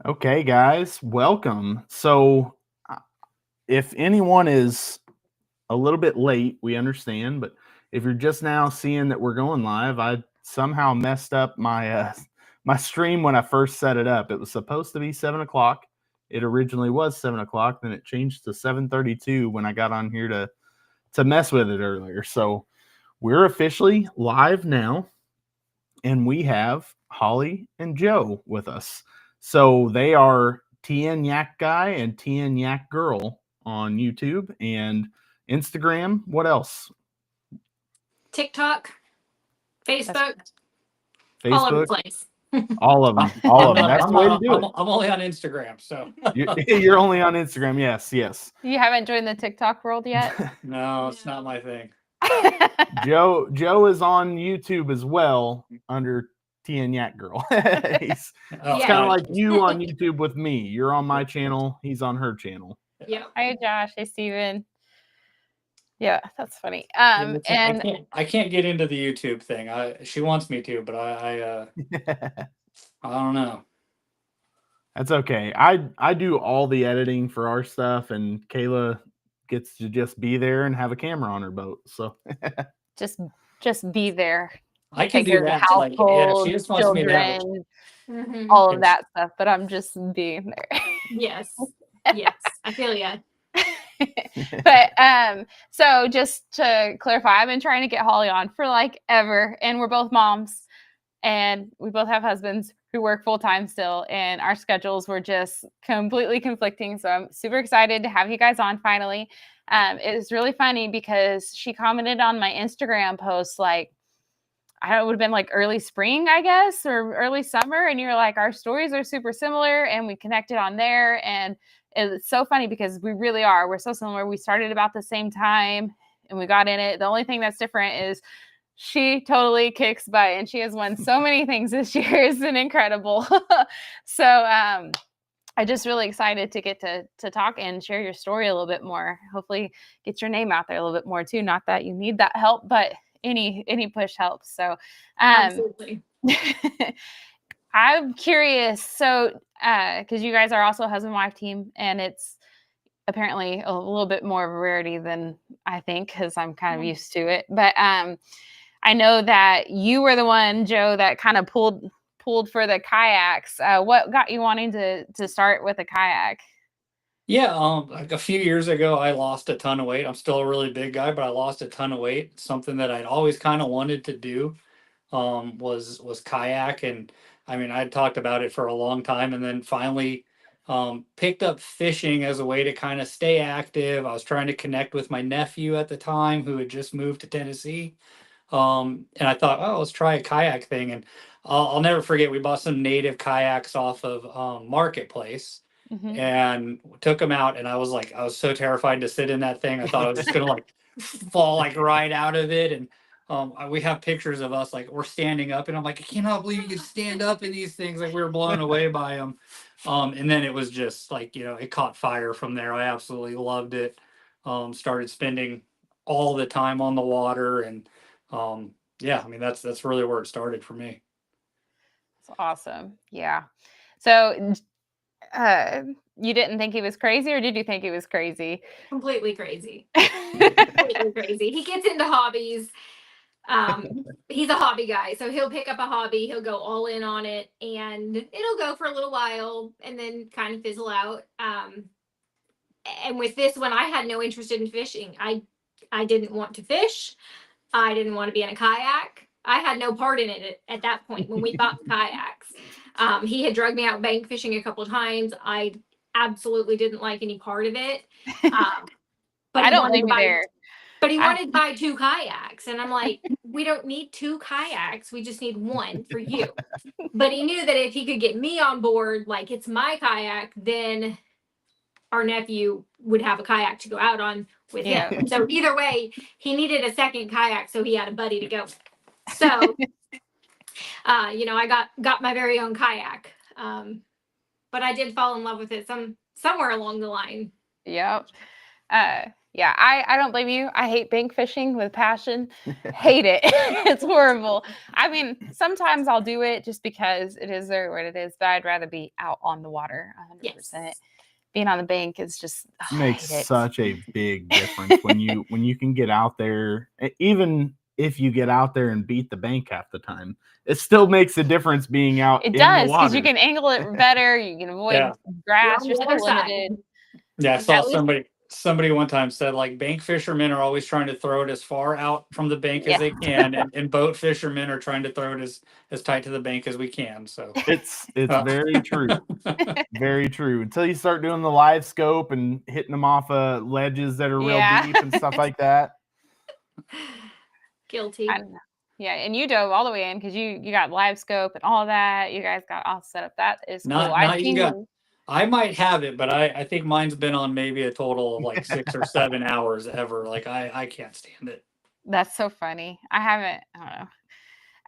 Okay, guys, welcome. So, uh, if anyone is a little bit late, we understand, but if you're just now seeing that we're going live, I somehow messed up my my stream when I first set it up. It was supposed to be 7 o'clock. It originally was 7 o'clock, then it changed to 7:32 when I got on here to mess with it earlier. So we're officially live now, and we have Holly and Joe with us. So they are TN Yak Guy and TN Yak Girl on YouTube and Instagram. What else? TikTok, Facebook, all over the Facebook. place. All of them. All of them. That's the way to do it. I'm only on Instagram, so You're only on Instagram. Yes. You haven't joined the TikTok world yet? no, it's not my thing. Joe is on YouTube as well under TN Yak Girl. It's kind of like you on YouTube with me. You're on my channel. He's on her channel. Yeah. Hi, Josh. Hey, Steven. Yeah, that's funny. I can't get into the YouTube thing. She wants me to, but I don't know. That's okay. I do all the editing for our stuff, and Kayla gets to just be there and have a camera on her boat. So just be there. I can do that. Household, she just wants children, me to all of that stuff, but I'm just being there. Yes, I feel ya. But so just to clarify, I've been trying to get Holly on for like ever, and we're both moms, and we both have husbands who work full time still, and our schedules were just completely conflicting. So I'm super excited to have you guys on finally. It was really funny because she commented on my Instagram post like, I don't know, it would have been like early spring, I guess, or early summer. And you're like, our stories are super similar, and we connected on there. And it's so funny because we really are. We're so similar. We started about the same time and we got in it. The only thing that's different is she totally kicks butt, and she has won so many things this year. It's been incredible. So I'm just really excited to get to talk and share your story a little bit more. Hopefully get your name out there a little bit more too. Not that you need that help, but any push helps. So Absolutely. I'm curious. So because you guys are also a husband-wife team, and it's apparently a little bit more of a rarity than I think, because I'm kind of used to it. But I know that you were the one, Joe, that kind of pulled for the kayaks. What got you wanting to start with a kayak? Yeah, like a few years ago, I lost a ton of weight. I'm still a really big guy, but I lost a ton of weight. Something that I'd always kind of wanted to do was kayak, and I mean, I'd talked about it for a long time, and then finally picked up fishing as a way to kind of stay active. I was trying to connect with my nephew at the time who had just moved to Tennessee, and I thought, oh, let's try a kayak thing, and I'll never forget. We bought some native kayaks off of Marketplace. Mm-hmm. And took them out, and I was so terrified to sit in that thing. I thought I was just gonna like fall like right out of it. And we have pictures of us like we're standing up, and I'm like, I cannot believe you can stand up in these things. Like we were blown away by them. And then it was just like, it caught fire from there. I absolutely loved it. Started spending all the time on the water, and yeah, I mean that's really where it started for me. That's awesome. Yeah. So you didn't think he was crazy, or did you think he was crazy? Completely crazy. Completely crazy. He gets into hobbies. He's a hobby guy, so he'll pick up a hobby, he'll go all in on it, and it'll go for a little while and then kind of fizzle out. And with this one, I had no interest in fishing. I didn't want to fish. I didn't want to be in a kayak. I had no part in it at that point when we bought the kayaks. He had drugged me out bank fishing a couple of times. I absolutely didn't like any part of it. But I don't blame you there. But he wanted to buy 2 kayaks. And I'm like, we don't need 2 kayaks. We just need one for you. But he knew that if he could get me on board, like it's my kayak, then our nephew would have a kayak to go out on with him. So either way, he needed a second kayak, so he had a buddy to go with. So, I got my very own kayak. But I did fall in love with it somewhere along the line. Yep. Yeah, I don't blame you. I hate bank fishing with passion. Hate it. It's horrible. I mean, sometimes I'll do it just because it is there what it is, but I'd rather be out on the water 100%. Yes. Being on the bank is just I Makes hate it. such a big difference when you can get out there. Even if you get out there and beat the bank half the time, it still makes a difference being out It in does the because you water. can angle it better. You can avoid Yeah. grass. You're You're on the still other side. limited. Yeah, I saw That was- somebody one time said like bank fishermen are always trying to throw it as far out from the bank as Yeah. they can, and boat fishermen are trying to throw it as tight to the bank as we can. So It's very true. Very true. Until you start doing the live scope and hitting them off ledges that are real Yeah. deep and stuff like that. Guilty. I don't know. Yeah, and you dove all the way in because you got live scope and all that. You guys got all set up. That is cool. not you got. I might have it, but I think mine's been on maybe a total of like 6 or 7 hours ever. Like I can't stand it. That's so funny. I don't know.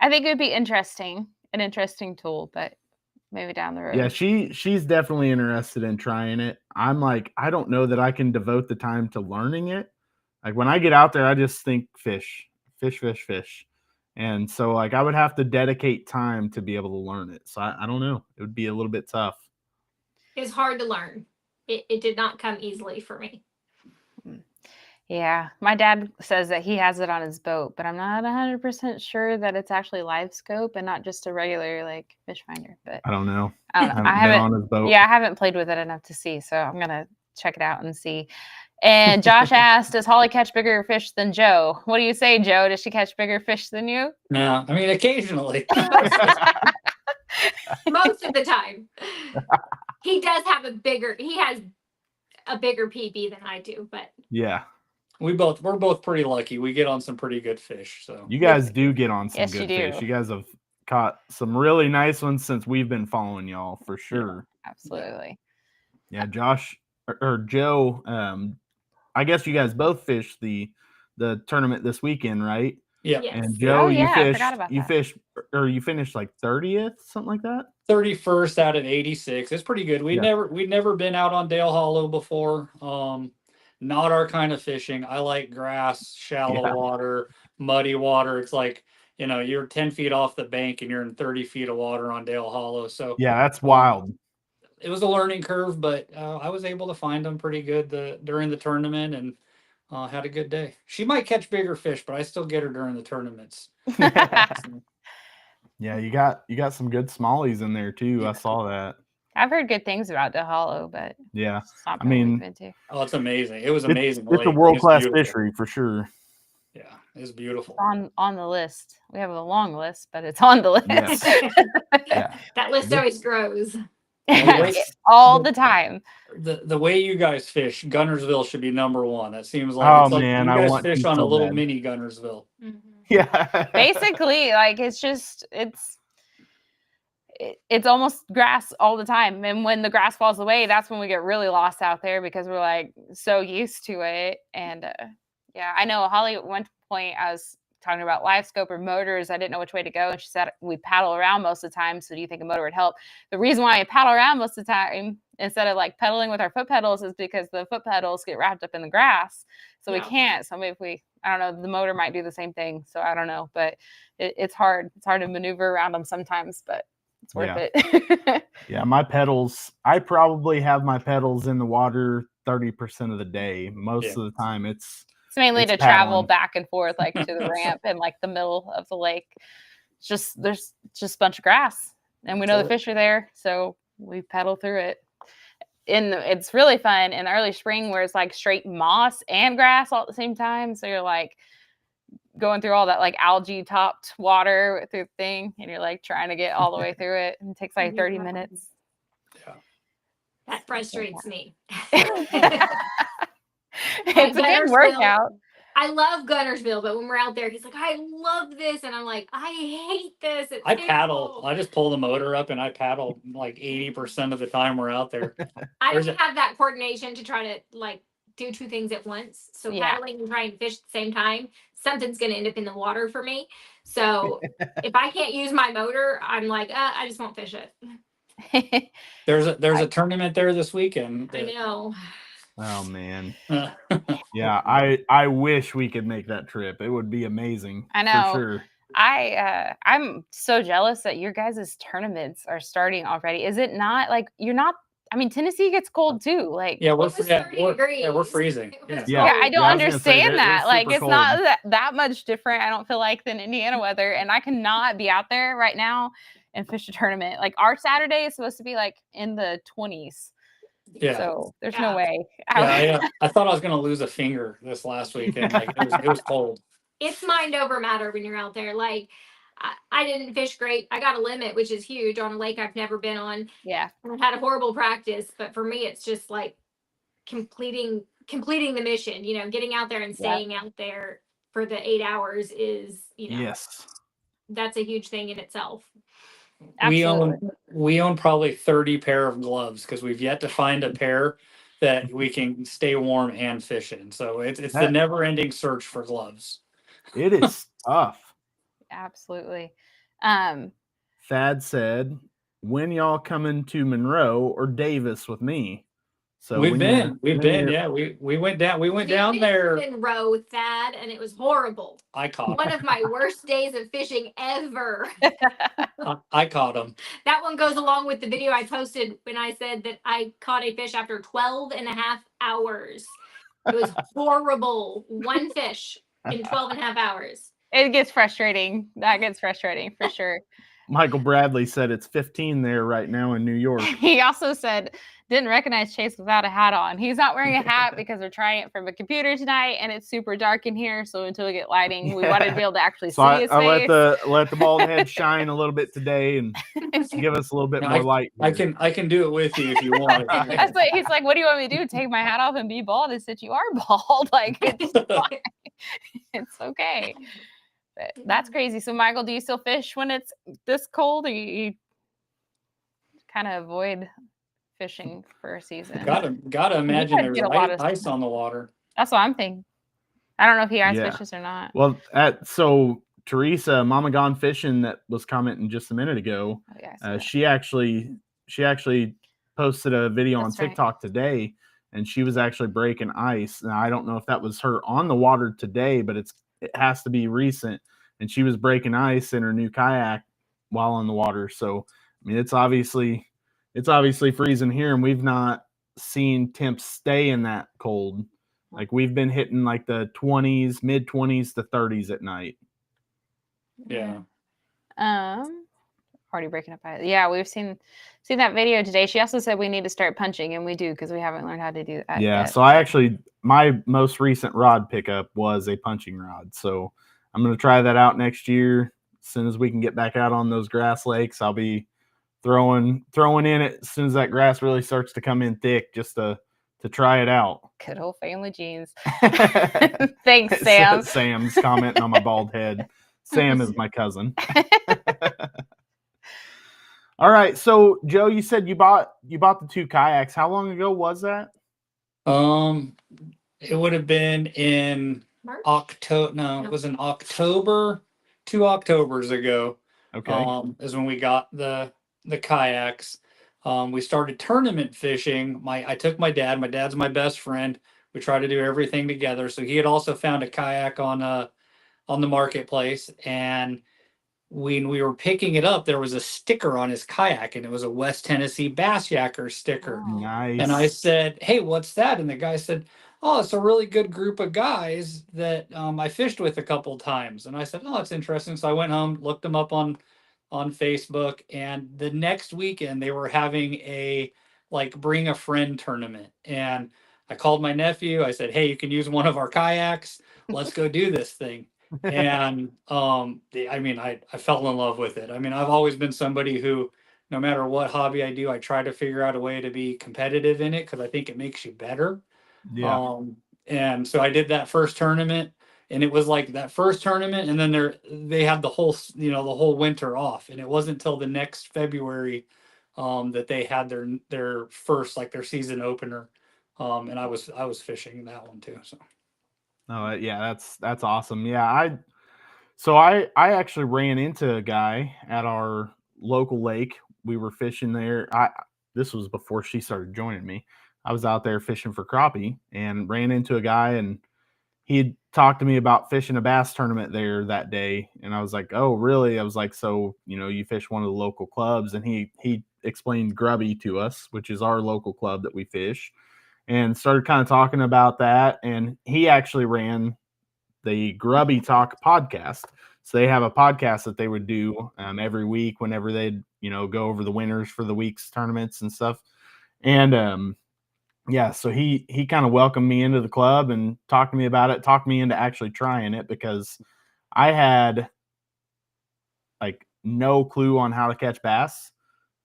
I think it would be interesting, an interesting tool, but maybe down the road. Yeah, she's definitely interested in trying it. I'm like, I don't know that I can devote the time to learning it. Like when I get out there, I just think fish. And so like I would have to dedicate time to be able to learn it. So I don't know. It would be a little bit tough. It's hard to learn. It did not come easily for me. Yeah, my dad says that he has it on his boat, but I'm not 100% sure that it's actually live scope and not just a regular like fish finder. But I don't know. I don't know. Haven't been on his boat. Yeah, I haven't played with it enough to see, so I'm gonna check it out and see. And Josh asked, "Does Holly catch bigger fish than Joe?" What do you say, Joe? Does she catch bigger fish than you? No, I mean occasionally. Most of the time. He does have he has a bigger PB than I do, but Yeah. we're both pretty lucky. We get on some pretty good fish. So You guys do get on some Yes, you good do. fish. You guys have caught some really nice ones since we've been following y'all for sure. Absolutely. Yeah, Josh or Joe, I guess you guys both fished the tournament this weekend, right? yeah, yes. And Joe, Oh, yeah, I you forgot about that. finished like 30th, something like that. 31st out of 86. It's pretty good. We'd never been out on Dale Hollow before. Not our kind of fishing. I like grass, shallow water, muddy water. It's like, you're 10 feet off the bank and you're in 30 feet of water on Dale Hollow. So Yeah, that's wild. it was a learning curve, but I was able to find them pretty good during the tournament and had a good day. She might catch bigger fish, but I still get her during the tournaments. Yeah, you got some good smallies in there too. I saw that. I've heard good things about Del Hollow, but Yeah, it's not I been mean, we've been to. Oh, it's amazing. It was amazing. It's a lake. world-class beautiful. fishery for sure. Yeah, it's beautiful. On the list. We have a long list, but it's on the list. Yes. Yeah. That list always grows. All the time. The way you guys fish, Gunnersville should be number one. That seems like, Oh, it's like man, you I guys want fish to on a so little bad. mini Gunnersville. Yeah. Basically, like it's almost grass all the time. And when the grass falls away, that's when we get really lost out there because we're like so used to it. And yeah, I know Holly at one point I was talking about live scope or motors. I didn't know which way to go. And she said, we paddle around most of the time. So do you think a motor would help? The reason why I paddle around most of the time instead of like pedaling with our foot pedals is because the foot pedals get wrapped up in the grass. So we can't. So maybe I don't know, the motor might do the same thing. So I don't know, but it's hard. It's hard to maneuver around them sometimes, but it's worth it. Yeah, my pedals, I probably have my pedals in the water 30% of the day. Most of the time it's mainly to paddling. travel back and forth, like to the ramp and like the middle of the lake. There's just a bunch of grass and we know the fish are there. So we pedal through it. And it's really fun in early spring where it's like straight moss and grass all at the same time. So you're like going through all that like algae topped water through the thing and you're like trying to get all the way through it and it takes like 30 minutes. Yeah. That frustrates me. It's a good workout. I love Gunnersville, but when we're out there, he's like, I love this. And I'm like, I hate this. It's I terrible. paddle. I just pull the motor up and I paddle like 80% of the time we're out there. I don't have that coordination to try to like do two things at once. So paddling and trying to fish at the same time, something's going to end up in the water for me. So if I can't use my motor, I'm like, I just won't fish it. There's a tournament there this weekend. I know. Oh man. Yeah, I wish we could make that trip. It would be amazing. I know. For sure. I'm so jealous that your guys' tournaments are starting already. Is it not like you're not? I mean, Tennessee gets cold too. Like, Yeah, It was 30 we're degrees. freezing. It Yeah. was Yeah. yeah, I don't I was gonna say understand that. it's Like, super it's cold. not that much different. I don't feel like than Indiana weather, and I cannot be out there right now and fish a tournament. Like our Saturday is supposed to be like in the 20s, Yeah. so there's Yeah. no way. Yeah, I thought I was gonna lose a finger this last weekend. Like it was cold. It's mind over matter when you're out there. Like, I didn't fish great. I got a limit, which is huge on a lake I've never been on. Yeah, I had a horrible practice, but for me, it's just like completing the mission. You know, getting out there and staying out there for the 8 hours is, you know, Yes. that's a huge thing in itself. absolutely. We own probably 30 pair of gloves because we've yet to find a pair that we can stay warm and fish in. So it's the That- never ending search for gloves. It is tough. Absolutely. Thad said, when y'all coming to Monroe or Davis with me? So we've when been, you're- yeah. We went down We there. in row, Thad, and it was horrible. I caught One of my worst days of fishing ever. I caught them. That one goes along with the video I posted when I said that I caught a fish after 12 and a half hours. It was horrible. One fish in 12 and a half hours. It gets frustrating. That gets frustrating for sure. Michael Bradley said it's 15 there right now in New York. He also said didn't recognize Chase without a hat on. He's not wearing a hat because we're trying it from a computer tonight and it's super dark in here. So until we get lighting, we wanted to be able to actually So see his face. let the bald head shine a little bit today and give us a little bit more light. I here. can do it with you if you want. That's what he's like, what do you want me to do? Take my hat off and be bald? I said, you are bald. Like, it's fine. It's okay. But that's crazy. So, Michael, do you still fish when it's this cold, or you kind of avoid fishing for a season? Gotta imagine guys there's get a lot of ice on the water. That's what I'm thinking. I don't know if he ice Yeah. fishes or not. Well, so Teresa, Mama Gone Fishing, that was commenting just a minute ago. Oh, yeah, I see that. She actually posted a video That's on right. TikTok today, and she was actually breaking ice. Now I don't know if that was her on the water today, but it has to be recent. And she was breaking ice in her new kayak while on the water. So I mean, it's obviously freezing here, and we've not seen temps stay in that cold. Like we've been hitting like the 20s, mid 20s to 30s at night. Yeah. Already breaking up. Yeah, we've seen that video today. She also said we need to start punching, and we do because we haven't learned how to do that. Yeah. yet. So my most recent rod pickup was a punching rod. So I'm going to try that out next year. As soon as we can get back out on those grass lakes, I'll be throwing in it as soon as that grass really starts to come in thick, just to try it out. Good old family jeans. Thanks, Sam. Sam's commenting on my bald head. Sam is my cousin. All right. So Joe, you said you bought the 2 kayaks. How long ago was that? It would have been in March? October. No, it was in October. 2 Octobers ago. Okay. Is when we got the kayaks. We started tournament fishing. I took my dad. My dad's my best friend. We tried to do everything together. So he had also found a kayak on the marketplace, and when we were picking it up, there was a sticker on his kayak, and it was a West Tennessee Bass Yacker sticker. Nice. And I said, "Hey, what's that?" And the guy said, "Oh, it's a really good group of guys that I fished with a couple times." And I said, "Oh, that's interesting." So I went home, looked them up on Facebook, and the next weekend they were having a bring a friend tournament. And I called my nephew. I said, "Hey, you can use one of our kayaks. Let's go do this thing." And I fell in love with it. I mean, I've always been somebody who, no matter what hobby I do, I try to figure out a way to be competitive in it because I think it makes you better. Yeah. And so I did that first tournament, and it was like that first tournament, and then they had the whole winter off, and it wasn't until the next February that they had their first their season opener, and I was fishing that one too. So. Oh yeah, that's awesome. Yeah, I actually ran into a guy at our local lake. We were fishing there. This was before she started joining me. I was out there fishing for crappie and ran into a guy, and he'd talked to me about fishing a bass tournament there that day. And I was like, oh, really? I was like, so, you fish one of the local clubs. And he explained Grubby to us, which is our local club that we fish, and started kind of talking about that. And he actually ran the Grubby Talk podcast. So they have a podcast that they would do every week whenever they'd, go over the winners for the week's tournaments and stuff. And yeah, so he kind of welcomed me into the club and talked to me about it, talked me into actually trying it, because I had like no clue on how to catch bass.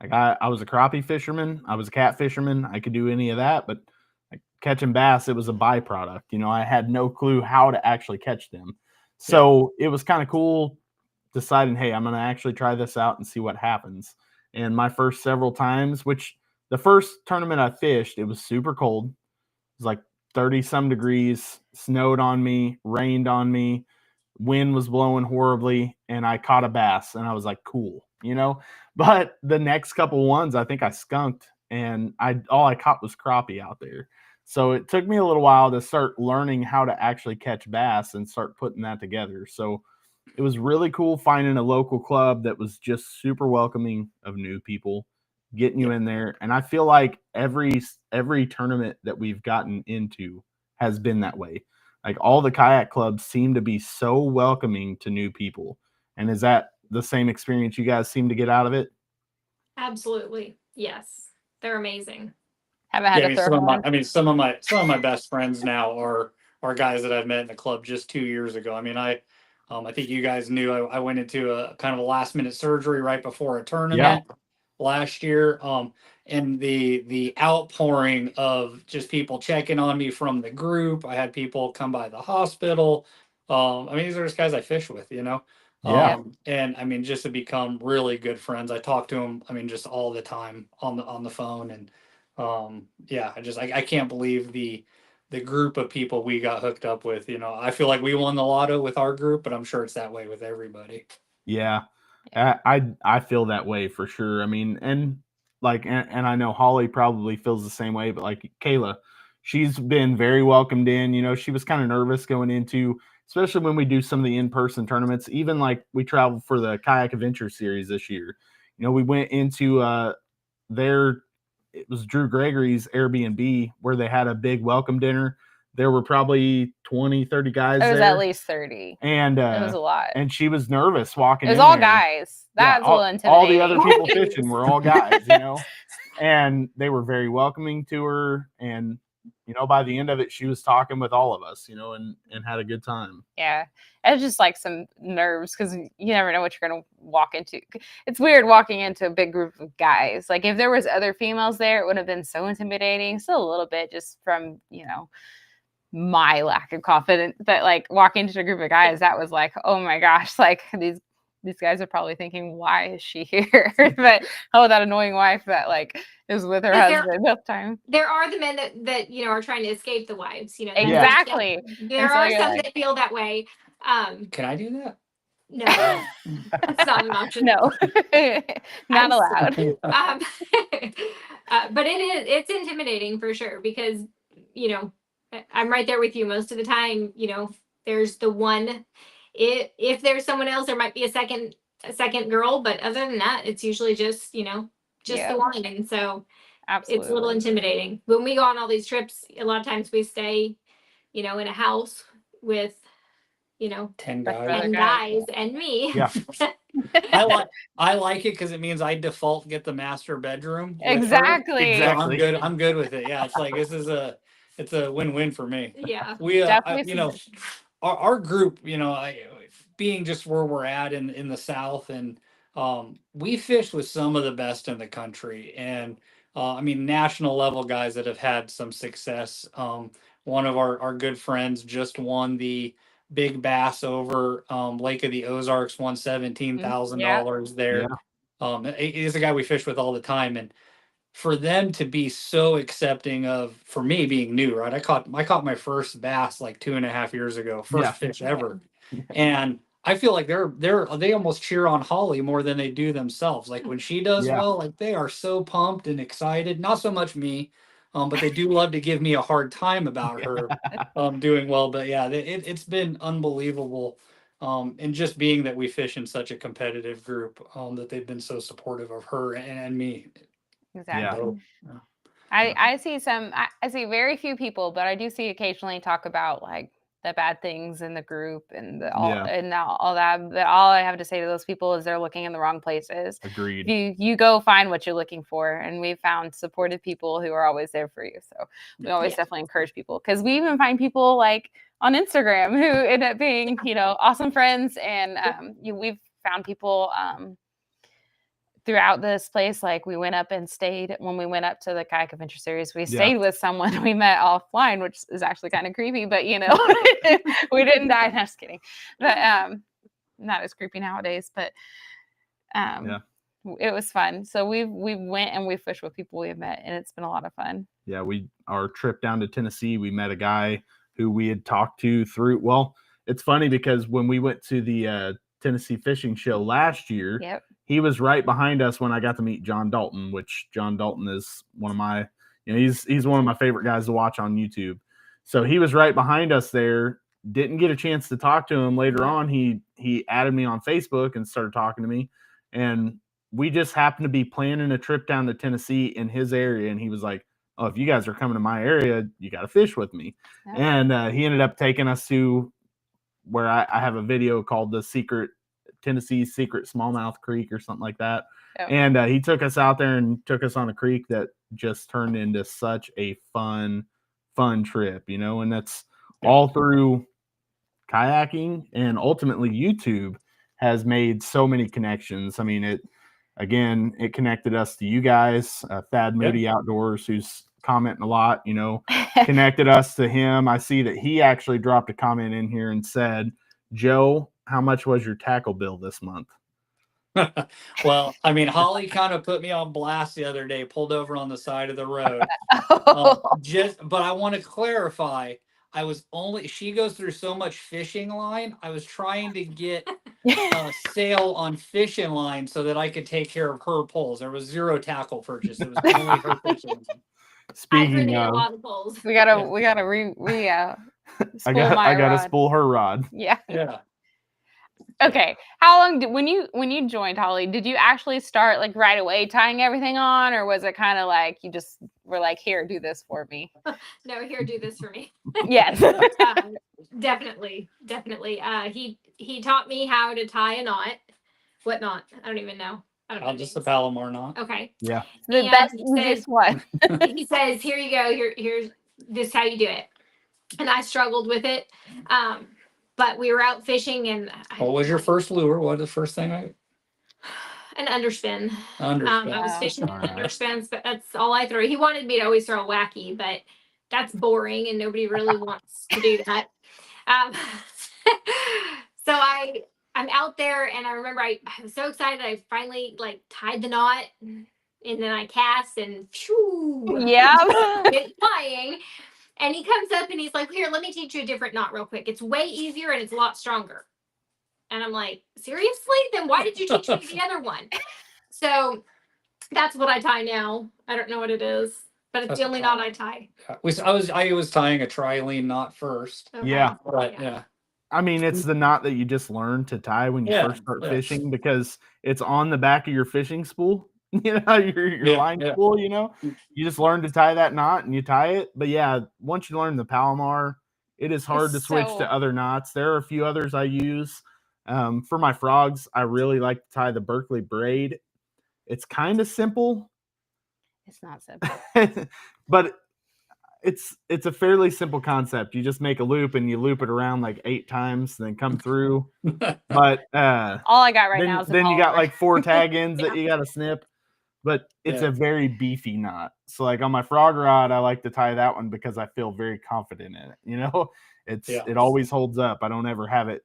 Like I was a crappie fisherman, I was a cat fisherman, I could do any of that, but like catching bass, it was a byproduct. I had no clue how to actually catch them. So it was kind of cool deciding, hey, I'm going to actually try this out and see what happens. And my first several times, which the first tournament I fished, it was super cold. It was like 30 some degrees, snowed on me, rained on me, wind was blowing horribly, and I caught a bass, and I was like, cool, But the next couple ones, I think I skunked, and all I caught was crappie out there. So it took me a little while to start learning how to actually catch bass and start putting that together. So it was really cool finding a local club that was just super welcoming of new people, getting you in there. And I feel like every tournament that we've gotten into has been that way. Like all the kayak clubs seem to be so welcoming to new people. And is that the same experience you guys seem to get out of it? Absolutely. Yes. They're amazing. Haven't had to throw some of my best friends now are guys that I've met in the club just 2 years ago. I mean, I think you guys knew I went into a kind of a last minute surgery right before a tournament last year. And the outpouring of just people checking on me from the group. I had people come by the hospital. I mean, these are just guys I fish with, and I mean, just to become really good friends. I talk to them, I mean, just all the time on the phone. And I can't believe the group of people we got hooked up with. I feel like we won the lotto with our group, but I'm sure it's that way with everybody. Yeah, I feel that way for sure. I mean, and I know Holly probably feels the same way, but like Kayla, she's been very welcomed in. She was kind of nervous going into, especially when we do some of the in-person tournaments. Even like we traveled for the Kayak Adventure Series this year. We went into it was Drew Gregory's Airbnb where they had a big welcome dinner. There were probably 20, 30 guys there. It was at least 30. And it was a lot. And she was nervous walking in. It was all there. Guys. That's a little intimidating. All the other people fishing were all guys, And they were very welcoming to her. And, by the end of it, she was talking with all of us, and had a good time. Yeah. It was just like some nerves because you never know what you're going to walk into. It's weird walking into a big group of guys. Like if there was other females there, it would have been so intimidating. Still a little bit just from, my lack of confidence. But like walking into a group of guys, that was like, oh my gosh, like these guys are probably thinking, why is she here? But that annoying wife that like is with her husband all the time. There are the men that are trying to escape the wives. Exactly. There are some that feel that way. Can I do that? No, it's not an option. No, not allowed. But it's intimidating for sure because I'm right there with you most of the time. There's the one. If there's someone else, there might be a second girl, but other than that, it's usually just the one. And so Absolutely. It's a little intimidating. When we go on all these trips, a lot of times we stay, in a house with, 10 guys. 10 guys and me. Yeah. I like it because it means I default get the master bedroom. Exactly. Exactly. I'm good with it. Yeah, it's like it's a win-win for me. Yeah. We our group, being just where we're at in the South, and we fish with some of the best in the country, and national level guys that have had some success. One of our good friends just won the big bass over Lake of the Ozarks, won $17,000 there. He's a guy we fish with all the time, and for them to be so accepting of, for me being new, right? I caught my first bass like 2.5 years ago, first fish ever, and I feel like they almost cheer on Holly more than they do themselves. Like when she does well, like they are so pumped and excited. Not so much me, but they do love to give me a hard time about her doing well. But yeah, it's been unbelievable. And just being that we fish in such a competitive group, that they've been so supportive of her and me. Exactly. So, I see very few people, but I do see occasionally talk about like the bad things in the group and all that. But all I have to say to those people is they're looking in the wrong places. Agreed. You go find what you're looking for, and we've found supportive people who are always there for you. So we always definitely encourage people, because we even find people like on Instagram who end up being awesome friends, and we've found people throughout this place. Like we went up and stayed when we went up to the Kayak Adventure Series. We stayed with someone we met offline, which is actually kind of creepy, but we didn't die. No, just kidding. But not as creepy nowadays. But it was fun. So we went and we fished with people we've met, and it's been a lot of fun. Yeah, our trip down to Tennessee, we met a guy who we had talked to through. Well, it's funny because when we went to the Tennessee Fishing Show last year, he was right behind us when I got to meet John Dalton, which John Dalton is one of my, he's one of my favorite guys to watch on YouTube. So he was right behind us there. Didn't get a chance to talk to him later on. He added me on Facebook and started talking to me, and we just happened to be planning a trip down to Tennessee in his area, and he was like, "Oh, if you guys are coming to my area, you got to fish with me." And he ended up taking us to where I have a video called the Tennessee Secret Smallmouth Creek or something like that. And he took us out there and took us on a creek that just turned into such a fun trip, and that's all through kayaking, and ultimately YouTube has made so many connections. I mean, it connected us to you guys, Thad Moody Outdoors, who's commenting a lot, connected us to him. I see that he actually dropped a comment in here and said, "Joe, how much was your tackle bill this month?" Well, I mean, Holly kind of put me on blast the other day, pulled over on the side of the road. But I want to clarify, she goes through so much fishing line. I was trying to get a sale on fishing line so that I could take care of her poles. There was zero tackle purchase. It was only her fishing line. Speaking of, we gotta I gotta spool her rod. Yeah. Okay. How long when you joined, Holly, did you actually start like right away tying everything on, or was it kind of like you just were like, "Here, do this for me"? No, here, do this for me. Yes. Definitely. He taught me how to tie a knot. What knot? I don't even know. Just the Palomar knot. Okay. Yeah. The best easiest one. He says, "Here you go. Here's this is how you do it." And I struggled with it. But we were out fishing, and what was your first lure? What was the first thing? An underspin. Underspin. I was fishing underspins, but that's all I throw. He wanted me to always throw a wacky, but that's boring, and nobody really wants to do that. So I'm out there, and I remember I was so excited. I finally tied the knot, and then I cast, and it's flying. And he comes up and he's like, "Here, let me teach you a different knot real quick. It's way easier and it's a lot stronger." And I'm like, "Seriously? Then why did you teach me the other one?" So that's what I tie now. I don't know what it is, but it's the only knot I tie. I was tying a trilene knot first. Okay. Yeah. But yeah. I mean, it's the knot that you just learn to tie when you first start fishing, because it's on the back of your fishing spool. Your line spool, you just learn to tie that knot and you tie it. But yeah, once you learn the Palomar, it is hard to switch to other knots. There are a few others I use. For my frogs, I really like to tie the Berkeley braid. It's kind of simple. It's not simple. But it's a fairly simple concept. You just make a loop and you loop it around like 8 times and then come through. But all I got right now is then you got like 4 tag ends that you got to snip. But it's a very beefy knot. So like on my frog rod, I like to tie that one because I feel very confident in it. It always holds up. I don't ever have it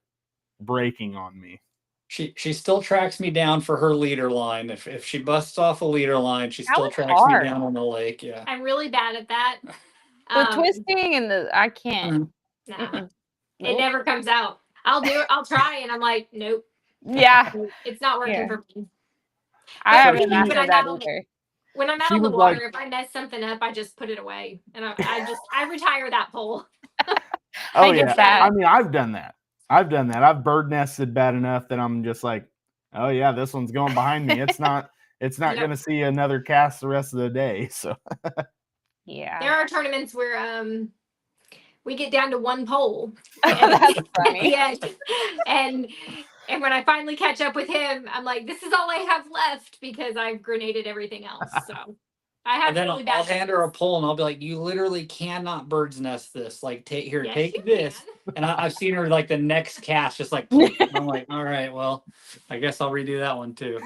breaking on me. She still tracks me down for her leader line. If she busts off a leader line, she still tracks me down on the lake. Yeah. I'm really bad at that. The twisting and I can't. Nah, it never comes out. I'll do it. I'll try, and I'm like, nope. Yeah. It's not working for me. I haven't mastered that either. When I'm out She on the was water, like- if I mess something up, I just put it away and I retire that pole. Oh get yeah. that. I mean, I've done that. I've bird nested bad enough that I'm just like, oh yeah, this one's going behind me. It's not Yep. gonna see another cast the rest of the day. So Yeah. There are tournaments where we get down to one pole. That's funny. Yeah. And when I finally catch up with him, I'm like, this is all I have left because I've grenaded everything else. So I have And then really I'll bad hand her a days. pole and I'll be like, you literally cannot bird's nest this. Like, take here, Yes, take you this. can. And I've seen her like the next cast, just like, I'm like, all right, well, I guess I'll redo that one too.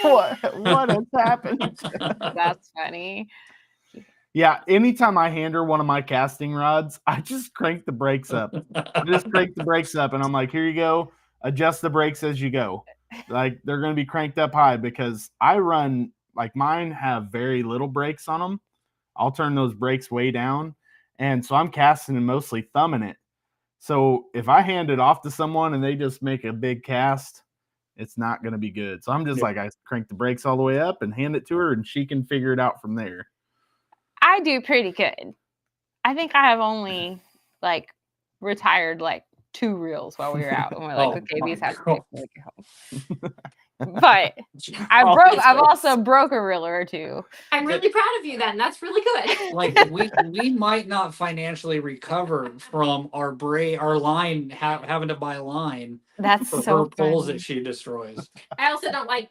what has happened? That's funny. Yeah, anytime I hand her one of my casting rods, I just crank the brakes up. I just crank the brakes up and I'm like, here you go. Adjust the brakes as you go. Like they're going to be cranked up high because I run, like mine have very little brakes on them. I'll turn those brakes way down. And so I'm casting and mostly thumbing it. So if I hand it off to someone and they just make a big cast, it's not going to be good. So I'm just Yeah. like, I crank the brakes all the way up and hand it to her and she can figure it out from there. I do pretty good. I think I have only like retired like 2 reels while we were out, and we're like, Oh okay, my these have to God. take home. But I've also broke a reel or 2. I'm really proud of you then. That's really good. Like we might not financially recover from our line having to buy line That's for so her poles funny. that she destroys. I also don't like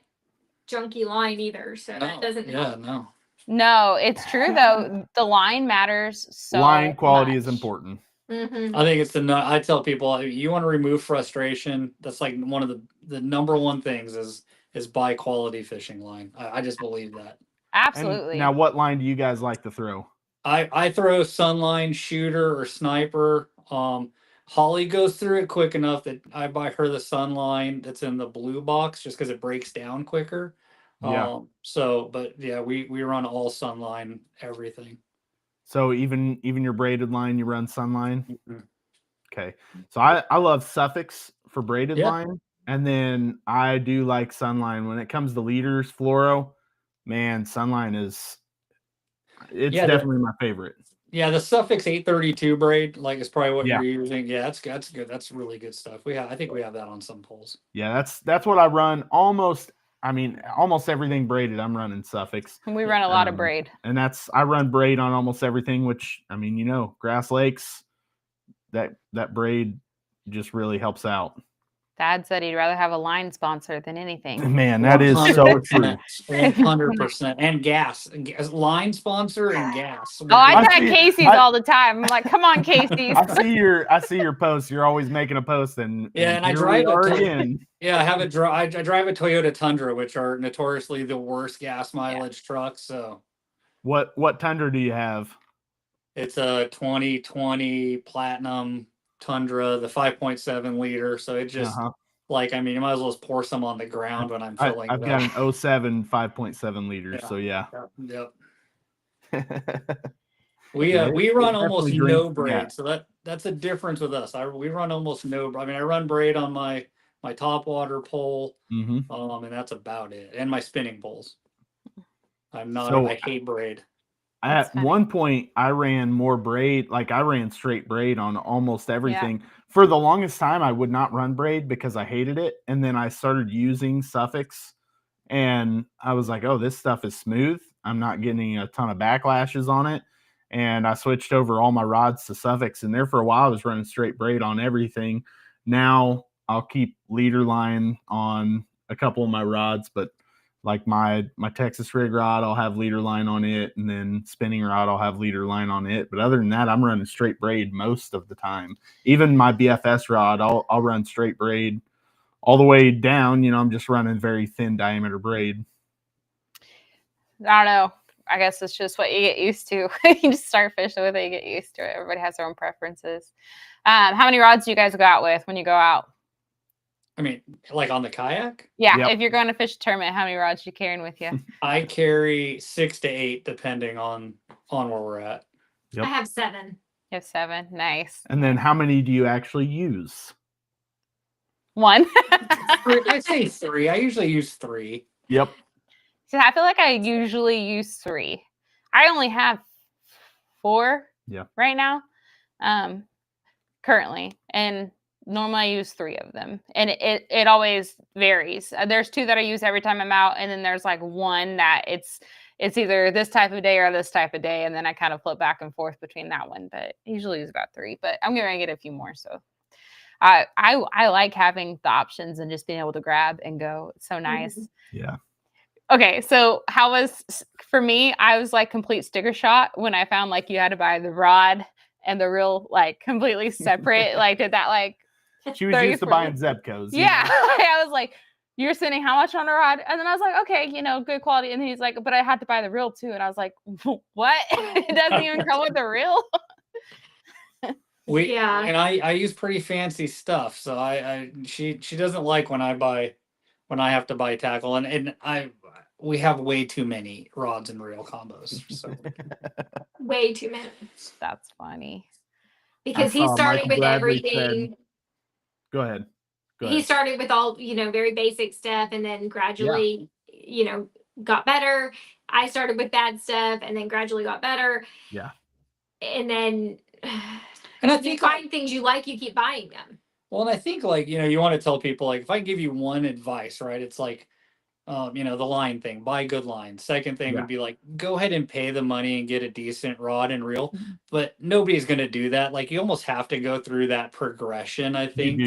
junky line either. So that No, doesn't yeah, help. no. No, it's true though. The line matters so Line quality is much. important. Mm-hmm. I think it's I tell people, you want to remove frustration. That's like one of the number one things is buy quality fishing line. I just believe that. Absolutely. And now, what line do you guys like to throw? I throw Sunline, shooter, or sniper. Holly goes through it quick enough that I buy her the Sunline that's in the blue box just because it breaks down quicker. Yeah. But yeah, we run all Sunline everything. So even your braided line, you run Sunline. Mhm. Okay. So I love Suffix for braided Yeah. line, and then I do like Sunline when it comes to leaders, fluoro. Man, Sunline is Yeah, definitely my favorite. Yeah, the Suffix 832 braid, like, is probably what Yeah. you're using. Yeah, that's good. That's really good stuff. I think we have that on some poles. Yeah, that's what I run almost. I mean, almost everything braided. I'm running Suffix, we run a lot of Um, braid. and I run braid on almost everything. Which I mean, Grass Lakes, that braid just really helps out. Dad said he'd rather have a line sponsor than anything. Man, that is so true. 100%. And gas. Line sponsor and gas. Oh, I I tag see- Casey's I- all the time. I'm like, come on, Casey's. I see your posts. You're always making a post, and Yeah, and I here we drive a are ton. again. Yeah, I drive a Toyota Tundra, which are notoriously the worst gas mileage trucks. So What Tundra do you have? it's a 2020 Platinum Tundra, the 5.7 liter. So it just like, I mean, you might as well just pour some on the ground when I'm filling. I've got an 07 5.7 liters. Yeah. So yeah. Yep. Yeah, We it run definitely almost drinks no the braid, gas. so that's a difference with us. We run almost no. I mean, I run braid on my top water pole, Mhm. and that's about it. And my spinning poles. So- I hate braid. That's At funny. one point, I ran more braid. Like I ran straight braid on almost everything. For the longest time, I would not run braid because I hated it. And then I started using Suffix, and I was like, "Oh, this stuff is smooth. I'm not getting a ton of backlashes on it." And I switched over all my rods to Suffix. And there for a while, I was running straight braid on everything. Now I'll keep leader line on a couple of my rods, but like my Texas rig rod, I'll have leader line on it, and then spinning rod, I'll have leader line on it. But other than that, I'm running straight braid most of the time. Even my BFS rod, I'll run straight braid all the way down. I'm just running very thin diameter braid. I don't know. I guess it's just what you get used to. You just start fishing with it, you get used to it. Everybody has their own preferences. How many rods do you guys go out with when you go out? I mean, like on the kayak, Yeah, Yep. if you're going to fish a tournament, how many rods you carrying with you? I carry 6 to 8 depending on where we're at. Yep. I have 7. You have 7. Nice. And then how many do you actually use? 1. I say 3. I usually use 3. Yep. So I feel like I usually use 3. I only have 4 right now, currently, and normally I use 3 of them, and it always varies. There's 2 that I use every time I'm out, and then there's like 1 that it's either this type of day or this type of day, and then I kind of flip back and forth between that one. But I usually use about 3. But I'm gonna get a few more. So I like having the options and just being able to grab and go. It's so nice. Yeah. Okay, so how was for me? I was like complete sticker shock when I found like you had to buy the rod and the reel like completely separate. Like, did that like? She was used to buying Zebcos. Yeah, I was like, you're spending how much on a rod? And then I was like, okay, good quality. And he's like, but I had to buy the reel too. And I was like, what? It doesn't even come with the reel. And I use pretty fancy stuff, so she doesn't like when I have to buy tackle, and we have way too many rods and reel combos. So Way too many. That's funny. Because he started with everything. Go ahead. He started with all, very basic stuff, and then gradually, got better. I started with bad stuff and then gradually got better. Yeah. And then and I you think find things you like, you keep buying them. Well, and I think you want to tell people, like, if I give you one advice, right, it's like, the line thing, buy good lines. Second thing would be like, go ahead and pay the money and get a decent rod and reel. But nobody's going to do that. Like, you almost have to go through that progression, I think,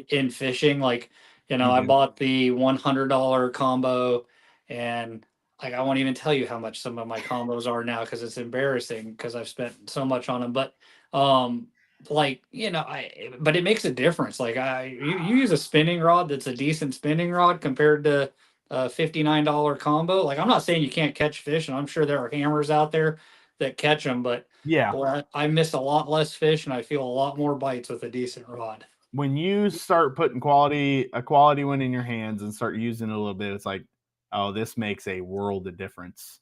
in fishing. Like, I bought the $100 combo, and like, I won't even tell you how much some of my combos are now because it's embarrassing because I've spent so much on them. But but it makes a difference. Like you use a spinning rod that's a decent spinning rod compared to a $59 combo. Like, I'm not saying you can't catch fish, and I'm sure there are hammers out there that catch them, but boy, I miss a lot less fish and I feel a lot more bites with a decent rod. When you start putting a quality one in your hands and start using it a little bit, it's like, oh, this makes a world of difference.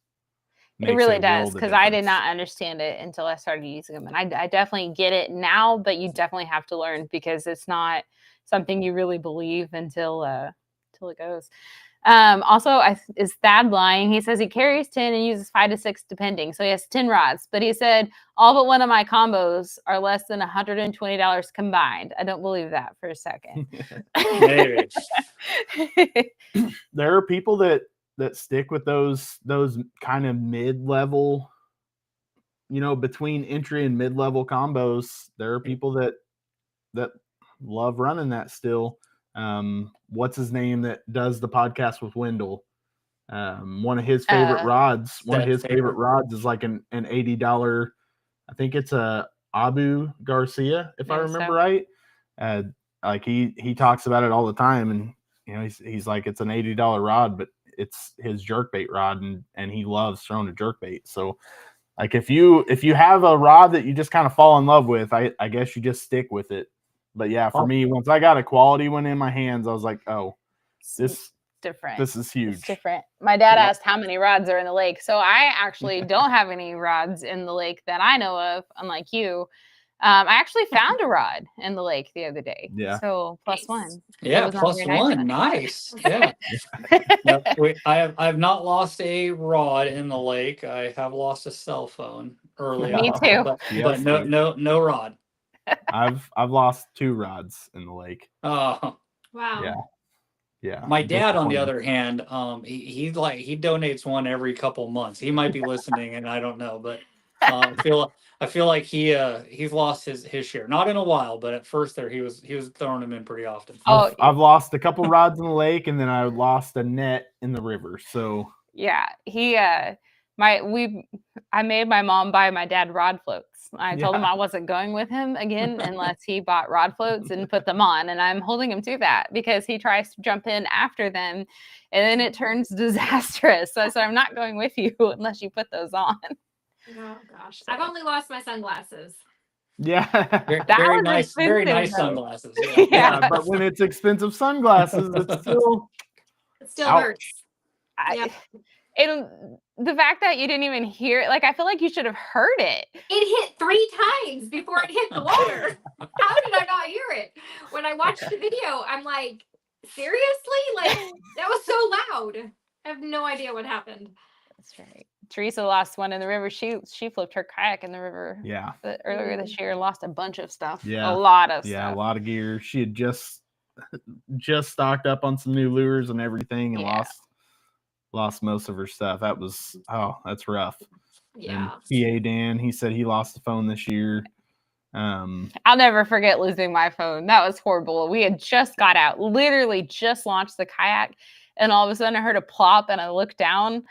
It really does, because I did not understand it until I started using them. And I definitely get it now, but you definitely have to learn because it's not something you really believe until it goes. Also, is Thad lying? He says he carries 10 and uses 5 to 6 depending. So he has 10 rods. But he said all but one of my combos are less than $120 combined. I don't believe that for a second. Maybe. There are people that stick with those kind of mid-level, between entry and mid-level combos. There are people that love running that still. What's his name that does the podcast with Wendell? One of his favorite rods. One of his favorite rods is like an $80. I think it's a Abu Garcia, if I remember right. Like he talks about it all the time, and he's like, it's an $80 rod, but it's his jerkbait rod, and he loves throwing a jerkbait. So like if you have a rod that you just kind of fall in love with, I guess you just stick with it. But yeah, for me, once I got a quality one in my hands, I was like, oh, this different. This is huge. It's different. My dad asked how many rods are in the lake. So I actually don't have any rods in the lake that I know of, unlike you. I actually found a rod in the lake the other day. Yeah. So +1. Yeah, +1. Nice. Yeah. I have not lost a rod in the lake. I have lost a cell phone early. Me too. But no rod. I've lost 2 rods in the lake. Oh. Wow. Yeah. My dad, on the other hand, he donates one every couple months. He might be listening, and I don't know, but I feel like he's lost his share. Not in a while, but at first there he was throwing them in pretty often. I've lost a couple rods in the lake, and then I lost a net in the river. So yeah, I made my mom buy my dad rod floats. I told him I wasn't going with him again unless he bought rod floats and put them on. And I'm holding him to that because he tries to jump in after them and then it turns disastrous. So I'm not going with you unless you put those on. Oh gosh. I've only lost my sunglasses. Yeah. Very nice sunglasses. Yeah, but when it's expensive sunglasses, it still hurts. The fact that you didn't even hear it, like, I feel like you should have heard it. It hit 3 times before it hit the water. How did I not hear it? When I watched the video, I'm like, seriously? Like, that was so loud. I have no idea what happened. That's right. Teresa lost one in the river. She flipped her kayak in the river Yeah. earlier this year and lost a bunch of stuff. Yeah. A lot of Yeah, a stuff. lot of gear. She had just stocked up on some new lures and everything and Yeah. lost most of her stuff. That's rough. Yeah. And PA Dan, he said he lost the phone this year. I'll never forget losing my phone. That was horrible. We had just got out, literally just launched the kayak, and all of a sudden I heard a plop and I looked down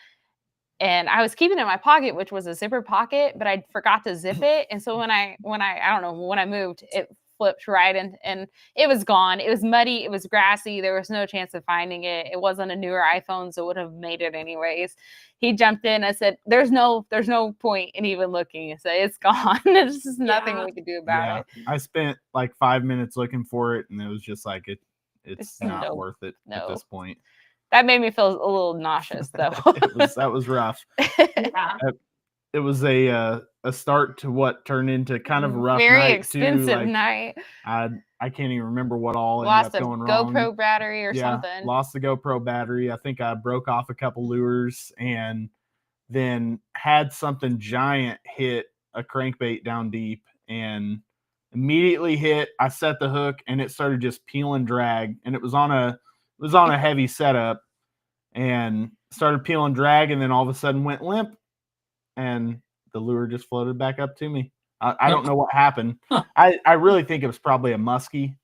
and I was keeping it in my pocket, which was a zipper pocket, but I forgot to zip it. And so when I don't know, when I moved, it flipped right and it was gone. It was muddy. It was grassy. There was no chance of finding it. It wasn't a newer iPhone, so it would have made it anyways. He jumped in. I said, there's no point in even looking. I said, it's gone. There's just nothing we could do about it. I spent like 5 minutes looking for it, and it was just like it's not no, worth it at this point. That made me feel a little nauseous, though. That was rough. Yeah. It was a start to what turned into kind of a rough Very night expensive too. Like, night. I can't even remember what all Lost ended a up going wrong. GoPro battery or something. Lost the GoPro battery. I think I broke off a couple lures and then had something giant hit a crankbait down deep and immediately hit. I set the hook and it started just peel and drag, and it was on a heavy setup and started peel and drag, and then all of a sudden went limp and the lure just floated back up to me. I don't know what happened. I really think it was probably a muskie,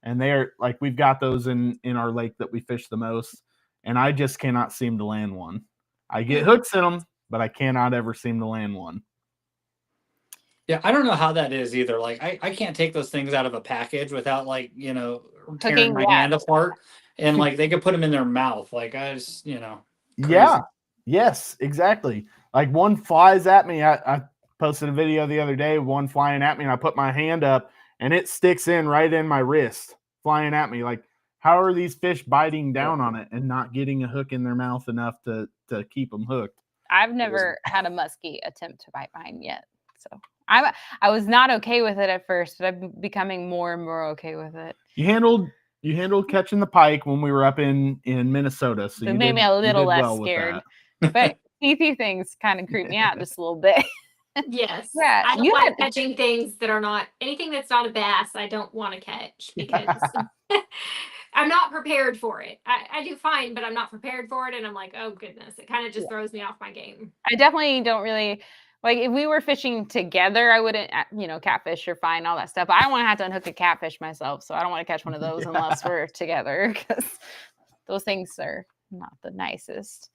and they're like, we've got those in our lake that we fish the most, and I just cannot seem to land one. I get hooks in them, but I cannot ever seem to land one. Yeah, I don't know how that is either. Like, I can't take those things out of a package without, like, tearing my hand apart. And, like, they could put them in their mouth. Like, I just, crazy. Yeah. Yes, exactly. Like, one flies at me. I posted a video the other day, one flying at me, and I put my hand up, and it sticks in right in my wrist, flying at me. Like, how are these fish biting down on it and not getting a hook in their mouth enough to keep them hooked? I've never had a muskie attempt to bite mine yet. So I was not okay with it at first, but I'm becoming more and more okay with it. You handled catching the pike when we were up in Minnesota. So it made me a little less scared. But CP things kind of creep me out just a little bit. Yes. Yeah, I don't like catching things that are not anything that's not a bass. I don't want to catch because I'm not prepared for it. I do fine, but I'm not prepared for it. And I'm like, oh goodness, it kind of just throws me off my game. I definitely don't really like if we were fishing together, I wouldn't, catfish are fine, all that stuff. But I don't want to have to unhook a catfish myself. So I don't want to catch one of those unless we're together because those things are not the nicest.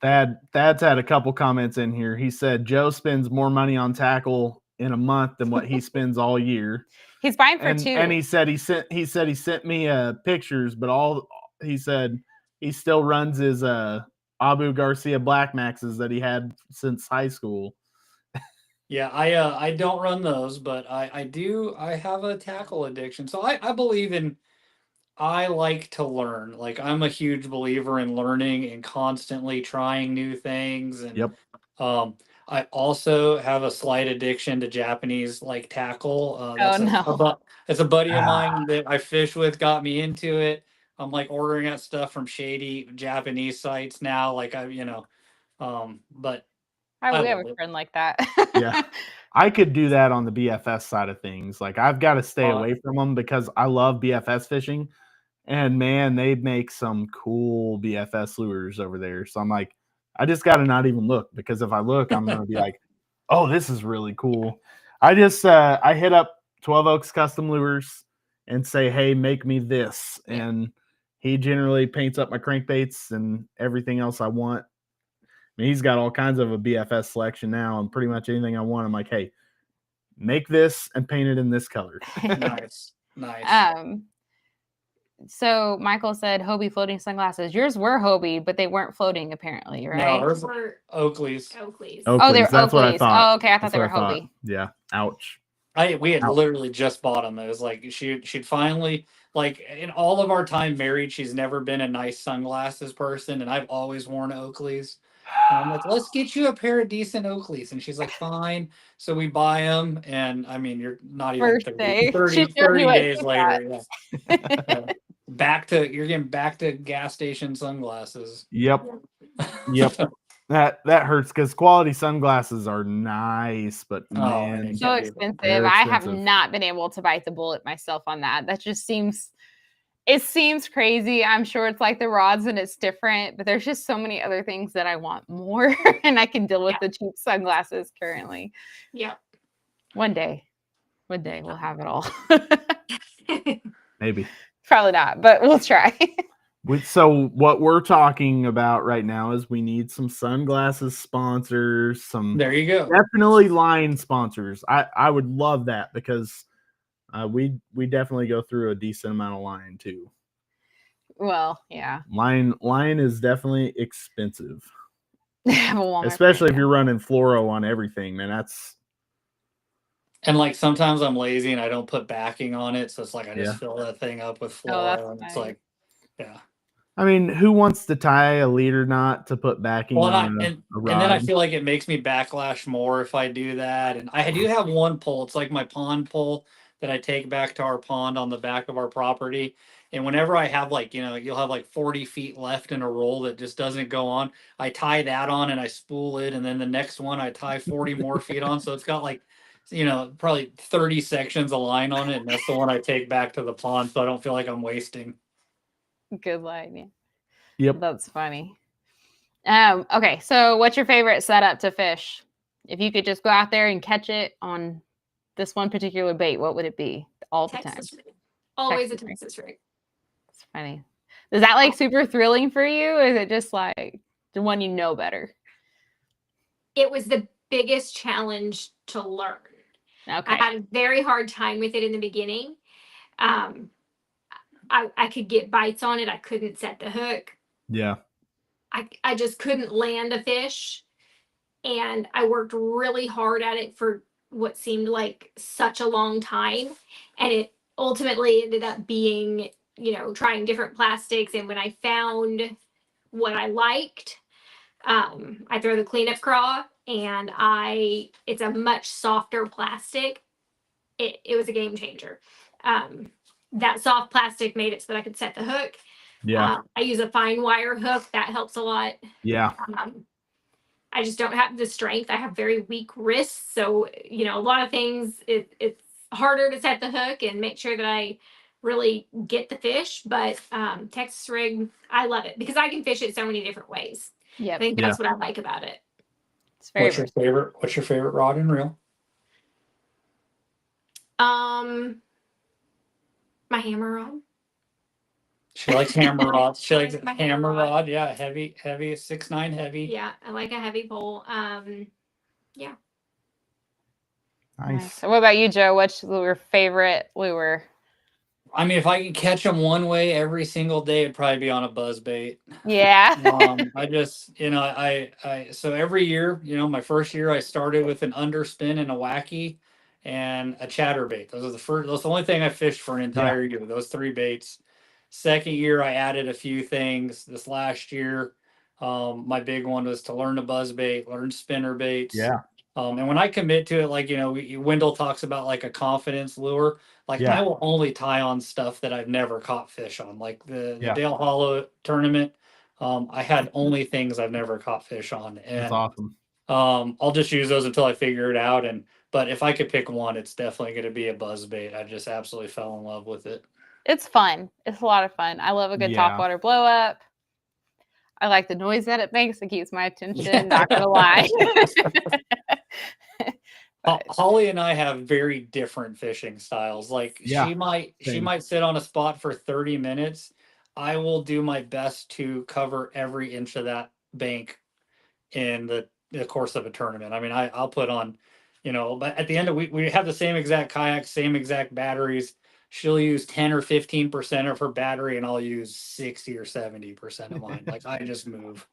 Thad's had a couple comments in here. He said Joe spends more money on tackle in a month than what he spends all year. He's buying for two. And he said he sent me pictures, but he said he still runs his Abu Garcia Black Maxes that he had since high school. Yeah, I don't run those, but I have a tackle addiction. So I believe in, I like to learn. Like, I'm a huge believer in learning and constantly trying new things. And Yep. I also have a slight addiction to Japanese like tackle. It's a buddy of mine that I fish with got me into it. I'm like ordering that stuff from shady Japanese sites now. Like but we have a friend like that. Yeah. I could do that on the BFS side of things. Like, I've got to stay away from them because I love BFS fishing, and man, they make some cool BFS lures over there. So I'm like, I just got to not even look, because if I look, I'm going to be like, oh, this is really cool. I just, I hit up 12 Oaks Custom Lures and say, hey, make me this. And he generally paints up my crankbaits and everything else I want. I mean, he's got all kinds of a BFS selection now, and pretty much anything I want, I'm like, hey, make this and paint it in this color. Nice. So Michael said Hobie floating sunglasses. Yours were Hobie, but they weren't floating apparently, right? No, ours were Oakleys. Oh, they were That's Oakleys. what I thought. Oh, okay. I thought they were Hobie. Yeah. Ouch. We had literally just bought them. It was like she'd finally, like, in all of our time married, she's never been a nice sunglasses person, and I've always worn Oakleys. And I'm like, let's get you a pair of decent Oakleys. And she's like, fine. So we buy them. And I mean, you're not even 30 days later. Yeah. you're getting back to gas station sunglasses. Yep. Yep. That hurts because quality sunglasses are nice, but Oh, man, man. So Yeah, expensive. they're I have expensive. not been able to bite the bullet myself on that. That just seems crazy. I'm sure it's like the rods and it's different, but there's just so many other things that I want more and I can deal with the cheap sunglasses currently. Yeah. One day we'll have it all. maybe. Probably not, but we'll try. So what we're talking about right now is we need some sunglasses sponsors, some there you go. definitely line sponsors. I would love that because we definitely go through a decent amount of line too. Well, yeah. Line is definitely expensive, Walmart especially brand, if you're running fluoro on everything, man. That's And like sometimes I'm lazy and I don't put backing on it, so it's like I just Yeah. fill that thing up with Oh, that's fluoro, and it's nice. like, yeah. I mean, who wants to tie a leader knot to put backing Well, on a and rod? then I feel like it makes me backlash more if I do that. And I do have one pole. It's like my pond pole that I take back to our pond on the back of our property. And whenever I have like, you'll have like 40 feet left in a roll that just doesn't go on, I tie that on and I spool it. And then the next one I tie 40 more feet on. So it's got like, probably 30 sections of line on it. And that's the one I take back to the pond so I don't feel like I'm wasting. Good line. Yeah. Yep. That's funny. Okay, so what's your favorite setup to fish? If you could just go out there and catch it on this one particular bait, what would it be all the time? Texas rig. Always Texas a rig. Texas rig. It's funny. Is that like super thrilling for you? Or is it just like the one you know better? It was the biggest challenge to learn. Okay. I had a very hard time with it in the beginning. I could get bites on it. I couldn't set the hook. Yeah. I just couldn't land a fish. And I worked really hard at it for what seemed like such a long time. And it ultimately ended up being, trying different plastics. And when I found what I liked, I throw the cleanup craw and it's a much softer plastic. It was a game changer. That soft plastic made it so that I could set the hook. Yeah. I use a fine wire hook. That helps a lot. Yeah. I just don't have the strength. I have very weak wrists. So, a lot of things, it's harder to set the hook and make sure that I really get the fish. But Texas rig, I love it because I can fish it so many different ways. I Yep. think that's what I like about it. It's very What's your favorite rod and reel? My hammer rod. She likes hammer rods. She I likes like my hammer hammer rod. rod. Yeah, heavy, 6'9" heavy. Yeah, I like a heavy pole. Nice. So what about you, Joe? What's your favorite lure? I mean, if I could catch them one way every single day, it'd probably be on a buzz bait. Yeah. I just, so every year, my first year, I started with an underspin and a wacky and a chatterbait. That's the only thing I fished for an entire year, those three baits. Second year, I added a few things. This last year, my big one was to learn to buzz bait, learn spinner baits. Yeah. And when I commit to it, like, Wendell talks about like a confidence lure. Like I will only tie on stuff that I've never caught fish on. Like the Dale Hollow tournament, I had only things I've never caught fish on. And That's awesome. I'll just use those until I figure it out. But if I could pick one, it's definitely going to be a buzz bait. I just absolutely fell in love with it. It's fun. It's a lot of fun. I love a good topwater blow up. I like the noise that it makes. It keeps my attention. Not gonna lie. Holly and I have very different fishing styles. Like she might sit on a spot for 30 minutes. I will do my best to cover every inch of that bank in the course of a tournament. I mean, I'll put on, but at the end of we have the same exact kayaks, same exact batteries. She'll use 10 or 15% of her battery and I'll use 60 or 70% of mine. Like I just move.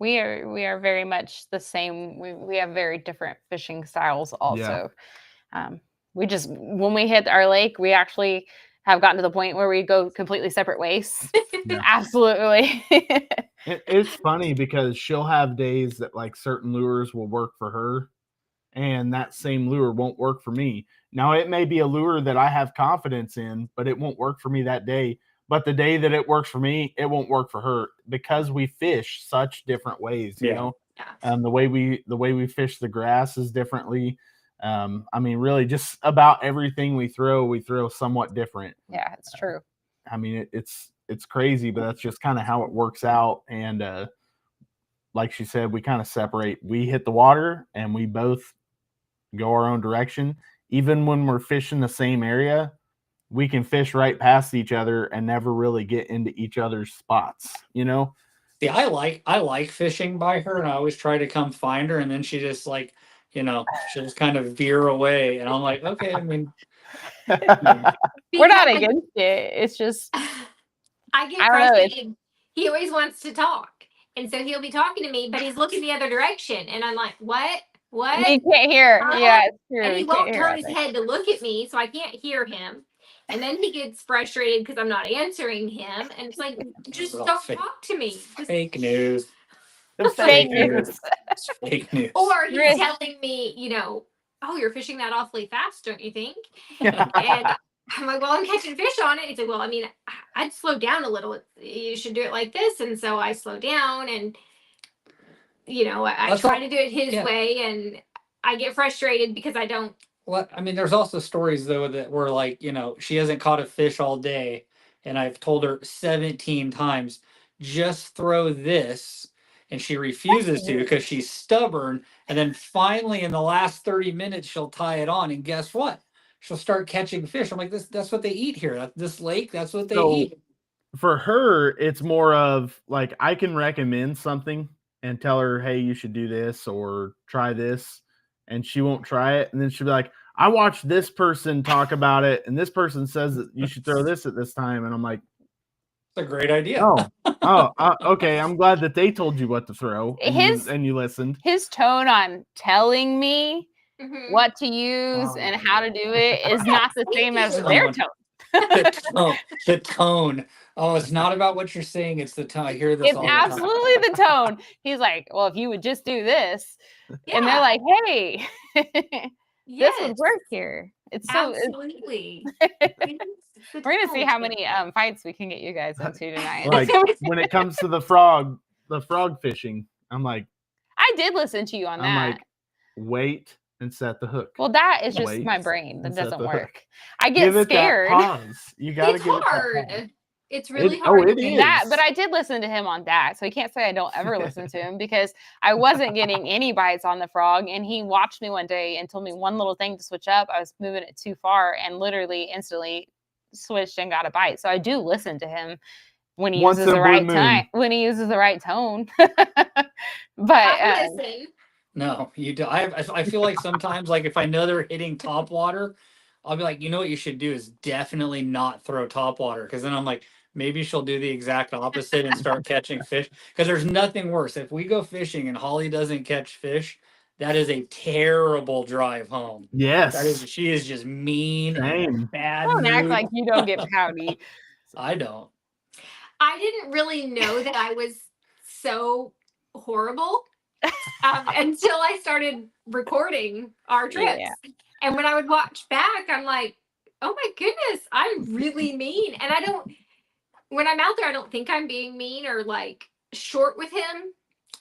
We are very much the same. We have very different fishing styles also. We just, when we hit our lake, we actually have gotten to the point where we go completely separate ways. Absolutely. It's funny because she'll have days that like certain lures will work for her and that same lure won't work for me. Now it may be a lure that I have confidence in, but it won't work for me that day. but the day that it works for me, it won't work for her because we fish such different ways. You Yeah. know, Yeah. the way we fish the grass is differently. I mean, really, just about everything we throw somewhat different. Yeah, it's true. I mean, it's crazy, but that's just kind of how it works out. And like she said, we kind of separate. We hit the water, and we both go our own direction. Even when we're fishing the same area, we can fish right past each other and never really get into each other's spots. You know? See, I like fishing by her, and I always try to come find her, and then she just like, she'll just kind of veer away, and I'm like, okay, I mean, We're not Because against it. It's just I get I don't know, it's- frustrated. He always wants to talk. And so he'll be talking to me, but he's looking the other direction. And I'm like, what? What? we can't hear. Yeah, it's true. And he we can't won't hear turn his anything. head to look at me, so I can't hear him. And then he gets frustrated because I'm not answering him. And it's like, just Little don't fake- talk to me. Just- fake news. It's Fake news. news. It's fake news. Or he's Really? telling me, oh, you're fishing that awfully fast, don't you think? Yeah. And I'm like, well, I'm catching fish on it. He's like, well, I mean, I'd slow down a little. You should do it like this. And so I slow down and, I That's try all- to do it his yeah. way. And I get frustrated because I don't. Well, I mean, there's also stories though that were like, she hasn't caught a fish all day, and I've told her 17 times, just throw this, and she refuses to because she's stubborn. And then finally, in the last 30 minutes, she'll tie it on, and guess what? She'll start catching fish. I'm like, that's what they eat here. This lake, that's what they So- eat. For her, it's more of like I can recommend something and tell her, hey, you should do this or try this, and she won't try it. And then she'll be like, I watched this person talk about it, and this person says that you should throw this at this time. And I'm like, It's a great idea. okay. I'm glad that they told you what to throw and you listened. His tone on telling me Mhm. what to use and how to do it is not the same as you. their tone. The tone. Oh, it's not about what you're saying. It's the tone. I hear this It's all the time. absolutely the tone. He's like, well, if you would just do this, and they're Yeah, like, hey, this yes, would work here. It's so. absolutely. We're gonna see how many fights we can get you guys into tonight. Like when it comes to the frog fishing, I'm like, I did listen to you on I'm that. like, wait and set the hook. Well, that is just Wait my brain. That and set doesn't the hook. work. I get Give it scared. that pause. You gotta It's give it that hard. pause. It's really It- hard. oh, it to do is. That, but I did listen to him on that, so he can't say I don't ever listen to him because I wasn't getting any bites on the frog, and he watched me one day and told me one little thing to switch up. I was moving it too far, and literally instantly switched and got a bite. So I do listen to him when he Once uses in a the blue right moon. time, when he uses the right tone. But I listen. No, you do. I feel like sometimes, like if I know they're hitting top water, I'll be like, what you should do is definitely not throw top water, because then I'm like, maybe she'll do the exact opposite and start catching fish. Because there's nothing worse. If we go fishing and Holly doesn't catch fish, that is a terrible drive home. Yes. She is just mean Same. and bad. don't act mood. like you don't get pouty. I don't. I didn't really know that I was so horrible until I started recording our trips. Yeah. And when I would watch back, I'm like, oh my goodness, I'm really mean. And when I'm out there, I don't think I'm being mean or like short with him.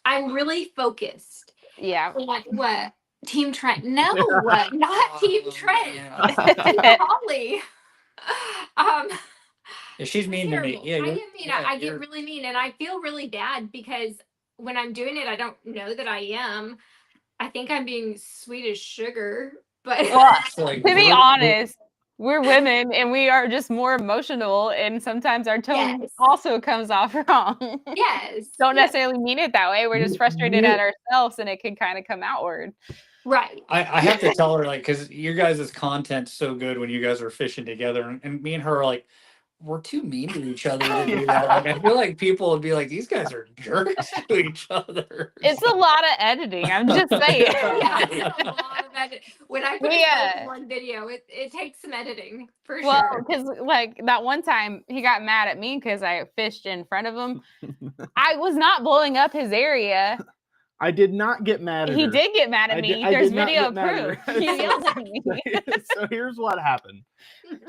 I'm really focused. Yeah. Like what? Team Trent? No, not Team Oh, Trent. yeah. Team Holly. Yeah, she's mean to me. Terrible. Yeah, I you're- am mean. yeah, I get you're- really mean, and I feel really bad because when I'm doing it, I don't know that I am. I think I'm being sweet as sugar, but Well, it's like, to be we're- honest, we're women and we are just more emotional, and sometimes our tone Yes. also comes off wrong. yes, Don't yes, necessarily mean it that way. We're just frustrated at ourselves, and it can kind of come outward. right. I have to tell her, like, because your guys' content's so good when you guys are fishing together, and me and her are like, we're too mean to each other to do that. Like, I feel like people would be like, these guys are jerks to each other. It's a lot of editing. I'm just saying. Yeah, it's a lot of edit. When I put Yeah. one video, it takes some editing for Well, sure. because like that one time he got mad at me because I fished in front of him. I was not blowing up his area. I did not get mad at He her. did get mad at I me. did- I There's did not video get mad at proof. her. He yelled at me. So here's what happened.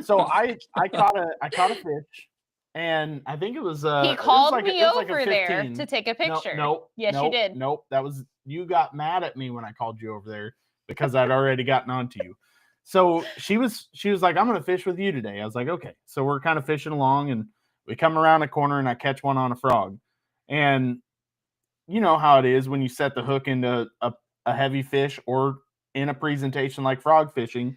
So I caught a fish and I think it was He it was called like a- me it was like a over there 15. to take a picture. Nope. Yes, you nope, did. Nope. That was you got mad at me when I called you over there because I'd already gotten onto you. So she was like, I'm gonna fish with you today. I was like, okay. So we're kind of fishing along and we come around a corner and I catch one on a frog. And you know how it is when you set the hook into a heavy fish or in a presentation like frog fishing,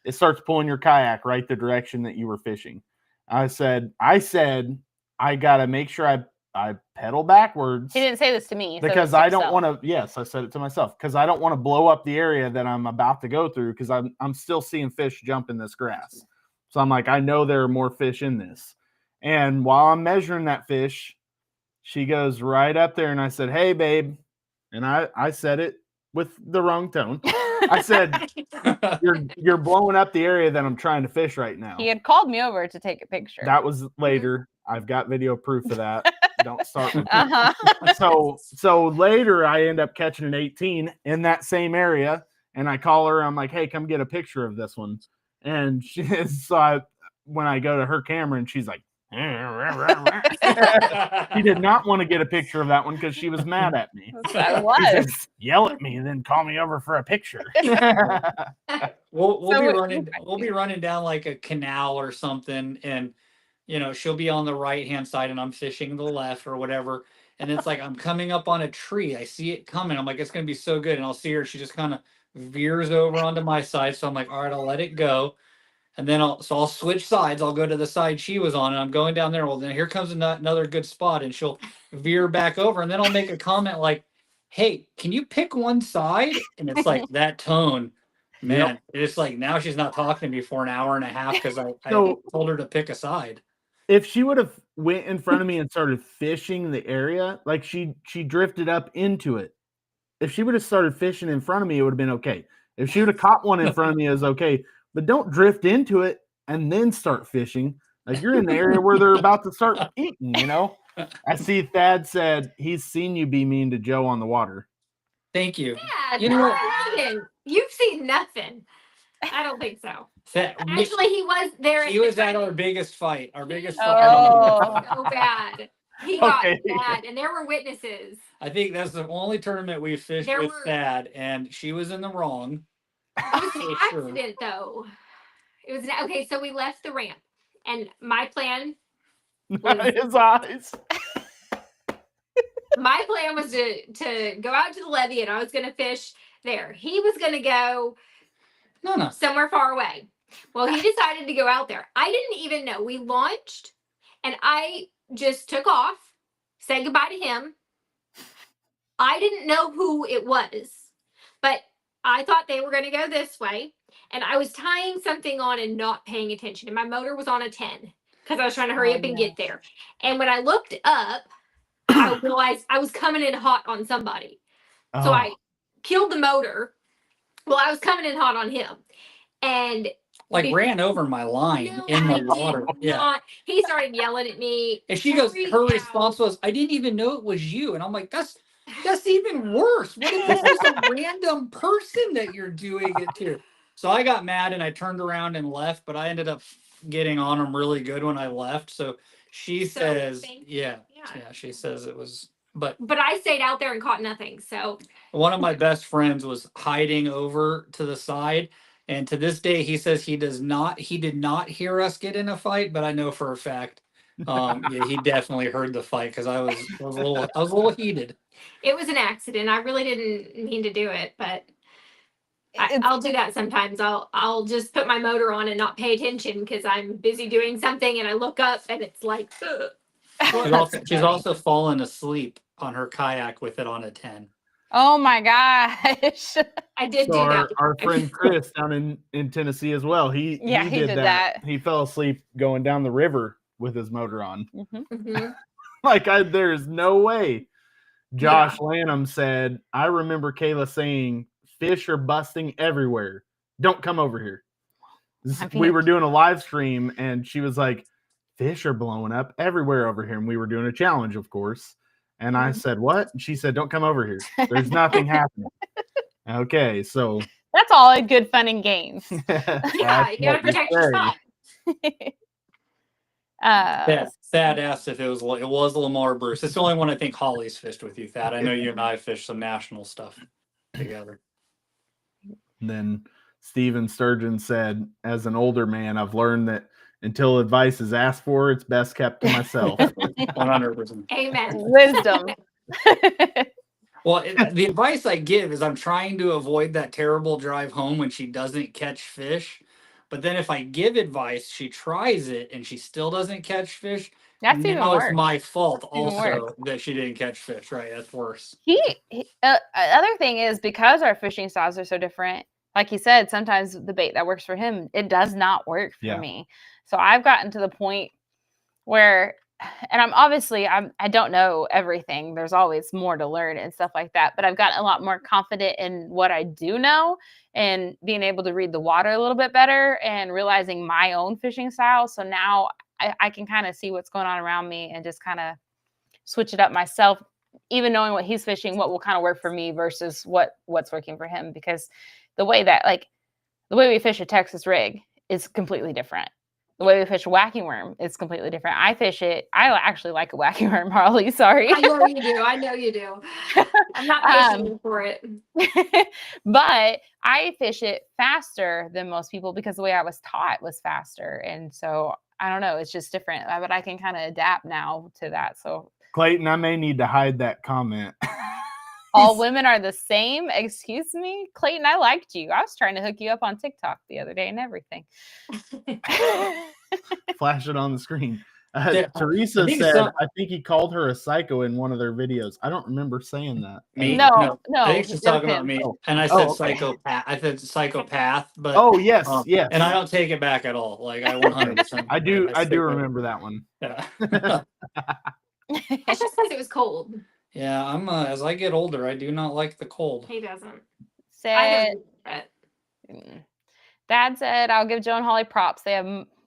it starts pulling your kayak right the direction that you were fishing. I said, I gotta make sure I pedal backwards He didn't say this to me. He said because this to I don't himself. want to. Yes, I said it to myself because I don't want to blow up the area that I'm about to go through because I'm still seeing fish jump in this grass. So I'm like, I know there are more fish in this. And while I'm measuring that fish, she goes right up there and I said, hey, babe. And I said it with the wrong tone. I said, you're blowing up the area that I'm trying to fish right now. He had called me over to take a picture. That was later. I've got video proof of that. Don't start with Uh-huh. so later I end up catching an 18 in that same area and I call her. I'm like, hey, come get a picture of this one. And when I go to her camera and she's like, she did not want to get a picture of that one because she was mad at me. That She said, was. yell at me and then call me over for a picture. We'll So be running down like a canal or something, and she'll be on the right hand side and I'm fishing the left or whatever. And it's like I'm coming up on a tree. I see it coming. I'm like, it's gonna be so good. And I'll see her, she just kind of veers over onto my side. So I'm like, all right, I'll let it go. And then I'll switch sides. I'll go to the side she was on, and I'm going down there. Well, then here comes another good spot, and she'll veer back over, and then I'll make a comment like, "Hey, can you pick one side?" And it's like that tone, man. It's like now she's not talking to me for an hour and a half because I told her to pick a side. If she would have went in front of me and started fishing the area, like she drifted up into it. If she would have started fishing in front of me, it would have been okay. If she would have caught one in front of me, it was okay. But don't drift into it and then start fishing. Like you're in the area where they're about to start eating, I see Thad said he's seen you be mean to Joe on the water. Thank you. Yeah, You know what? I haven't. You've seen nothing. I don't think so. Actually, Actually, he was there. he was at our biggest fight. Our biggest fight. Oh. So bad. He got Okay. bad, and there were witnesses. I think that's the only tournament we fished There with were- Thad, and she was in the wrong. It was an For sure. accident, though. It was okay. So we left the ramp, and my plan His eyes. was to go out to the levee, and I was going to fish there. He was going to go No. somewhere far away. Well, he decided to go out there. I didn't even know. We launched, and I just took off, said goodbye to him. I didn't know who it was, but I thought they were going to go this way. And I was tying something on and not paying attention. And my motor was on a 10 because I was trying to hurry up and get there. And when I looked up, I realized I was coming in hot on somebody. So I killed the motor. Well, I was coming in hot on him. And Ran over my line no, in I the water. did Yeah. not. He started yelling at me. And she goes, freaked her out. response was, I didn't even know it was you. And I'm like, that's even worse. What if this was a random person that you're doing it to? So I got mad and I turned around and left, but I ended up getting on him really good when I left. So she So, says, thank yeah, Yeah. she says it was, but I stayed out there and caught nothing. So one of my best friends was hiding over to the side. And to this day, he says he did not hear us get in a fight, but I know for a fact, he definitely heard the fight because I was a little heated. it was an accident. I really didn't mean to do it, but I'll do that sometimes. I'll just put my motor on and not pay attention because I'm busy doing something, and I look up and it's like. She's also fallen asleep on her kayak with it on a 10. Oh my gosh. I did So do that. our friend Chris down in Tennessee as well. He did that. He fell asleep going down the river with his motor on. Mhm. There's no way. Josh Lanham said, I remember Kayla saying, fish are busting everywhere. Don't come over here. We were doing a live stream and she was like, fish are blowing up everywhere over here. And we were doing a challenge, of course. And I said, what? And she said, don't come over here. There's nothing happening. Okay, so that's all in good fun and games. Yeah, you gotta protect your spot. Thad asked if it was Lamar Bruce. It's the only one I think Holly's fished with you, Thad. I know you and I fished some national stuff together. And then Steven Sturgeon said, as an older man, I've learned that until advice is asked for, it's best kept to myself. 100%. Amen. Wisdom. Well, the advice I give is I'm trying to avoid that terrible drive home when she doesn't catch fish. But then if I give advice, she tries it and she still doesn't catch fish. That's even Now it's worse. my fault even also that she didn't catch fish. Right? That's worse. Other thing is, because our fishing styles are so different, like he said, sometimes the bait that works for him, it does not work for me. So I've gotten to the point where, and I don't know everything. There's always more to learn and stuff like that. But I've gotten a lot more confident in what I do know and being able to read the water a little bit better and realizing my own fishing style. So now I can kind of see what's going on around me and just kind of switch it up myself, even knowing what he's fishing, what will kind of work for me versus what's working for him. Because the way we fish a Texas rig is completely different. The way we fish a whacking worm is completely different. I actually like a whacking worm, Harley. Sorry. I know you do. I know you do. I'm not patient for it. But I fish it faster than most people because the way I was taught was faster. And so I don't know, it's just different. But I can kind of adapt now to that. So Clayton, I may need to hide that comment. all women are the same. Excuse me, Clayton. I liked you. I was trying to hook you up on TikTok the other day and everything. Flash it on the screen. I Teresa think said, I think he called her a psycho in one of their videos. I don't remember saying that. Me? No. I think she's talking about me. And I said psychopath. I said psychopath, but yes. And I don't take it back at all. Like I 100%. I do remember that one. Yeah. It just says it was cold. Yeah, I'm as I get older, I do not like the cold. He doesn't. Said, I don't. Dad said, I'll give Joe and Holly props.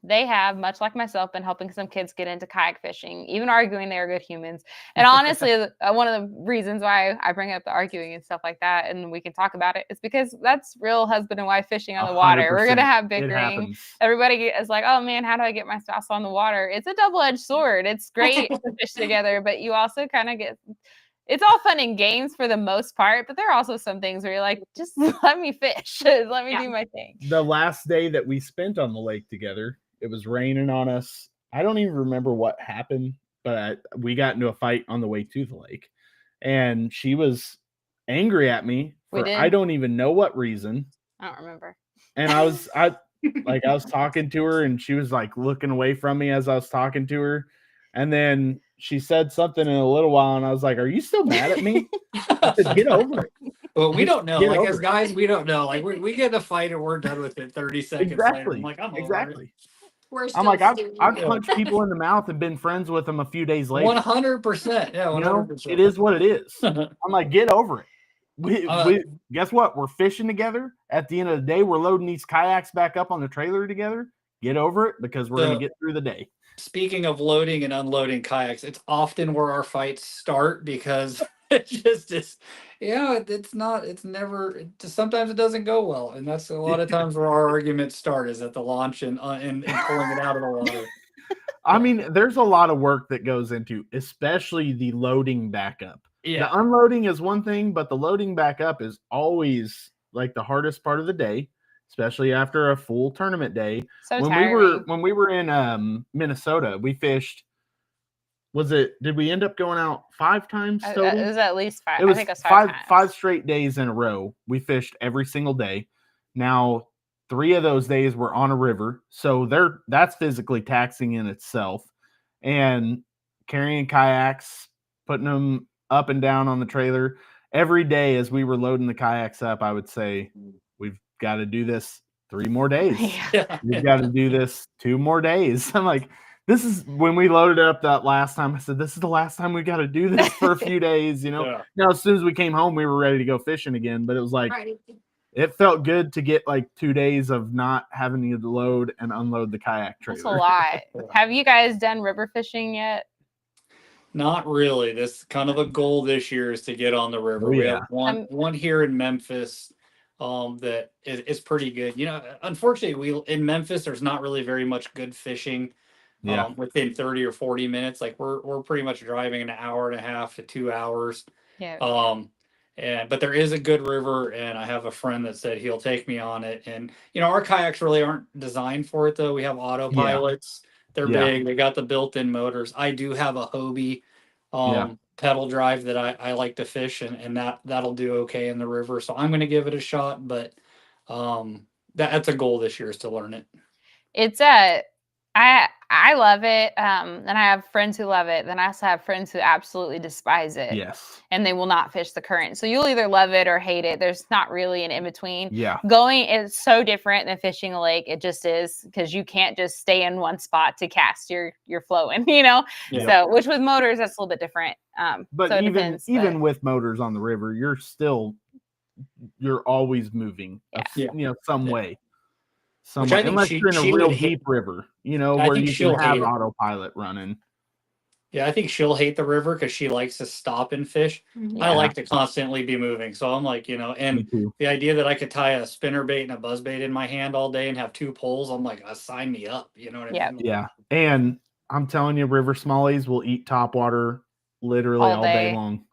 They have, much like myself, been helping some kids get into kayak fishing, even arguing they are good humans. And honestly, one of the reasons why I bring up the arguing and stuff like that, and we can talk about it, is because that's real husband and wife fishing on the water. We're going to have bickering. Everybody is like, oh man, how do I get my spouse on the water? It's a double-edged sword. It's great to fish together, but you also kind of get... It's all fun and games for the most part, but there are also some things where you're like, just let me fish. Let me do my thing. The last day that we spent on the lake together, it was raining on us. I don't even remember what happened, but we got into a fight on the way to the lake. And she was angry at me for I don't even know what reason. I don't remember. And I was talking to her and she was like looking away from me as I was talking to her. And then she said something in a little while, and I was like, "Are you still mad at me?" I said, "Get over it." Well, we don't know. Like as guys, we don't know. Like we get in a fight and we're done with it 30 seconds later. I'm like, I'm exactly. I'm like, I've punched people in the mouth and been friends with them a few days later. 100%. Yeah, 100%. You know, it is what it is. I'm like, get over it. We guess what? We're fishing together. At the end of the day, we're loading these kayaks back up on the trailer together. Get over it because we're going to get through the day. Speaking of loading and unloading kayaks, it's often where our fights start because it just is, sometimes it doesn't go well. And that's a lot of times where our arguments start is at the launch and pulling it out of the water. I mean, there's a lot of work that goes into, especially the loading back up. Yeah. The unloading is one thing, but the loading back up is always like the hardest part of the day. Especially after a full tournament day. So when we were in Minnesota, we fished. Did we end up going out 5 times total? It was at least 5. It was I think it was 5 times. 5 straight days in a row. We fished every single day. Now, 3 of those days were on a river, so that's physically taxing in itself. And carrying kayaks, putting them up and down on the trailer every day as we were loading the kayaks up, I would say we've got to do this 3 more days. Yeah. We've got to do this 2 more days. I'm like, this is when we loaded it up that last time. I said, this is the last time we got to do this for a few days, you know. Yeah. Now, as soon as we came home, we were ready to go fishing again. But it was like, it felt good to get like 2 days of not having to load and unload the kayak trailer. That's a lot. Have you guys done river fishing yet? Not really. This kind of a goal this year is to get on the river. We have one here in Memphis. That is pretty good. You know, unfortunately, in Memphis, there's not really very much good fishing Yeah. within 30 or 40 minutes. Like we're pretty much driving an hour and a half to 2 hours. Yeah. But there is a good river, and I have a friend that said he'll take me on it. And our kayaks really aren't designed for it though. We have autopilots. They're Yeah. big. They got the built-in motors. I do have a Hobie Yeah. pedal drive that I like to fish, and that'll do okay in the river. So I'm going to give it a shot, but that's a goal this year, is to learn it. It's I love it, and I have friends who love it. Then I also have friends who absolutely despise it. Yes. And they will not fish the current. So you'll either love it or hate it. There's not really an in between. Yeah. Going is so different than fishing a lake. It just is, because you can't just stay in one spot to cast. You're flowing, Yeah. So which with motors that's a little bit different. But so it even depends, even but with motors on the river, you're always moving. Yeah. Some Yeah. way. Which I think Unless you're in a she real would hate. deep river, I where think you she'll can have hate it. autopilot running. Yeah, I think she'll hate the river because she likes to stop and fish. Mhm. I Yeah. like to constantly be moving. So I'm like, Me and too. the idea that I could tie a spinner bait and a buzz bait in my hand all day and have 2 poles, I'm like, sign me up. You know what I Yeah. mean? Yeah. And I'm telling you, river smallies will eat topwater literally all day day. long.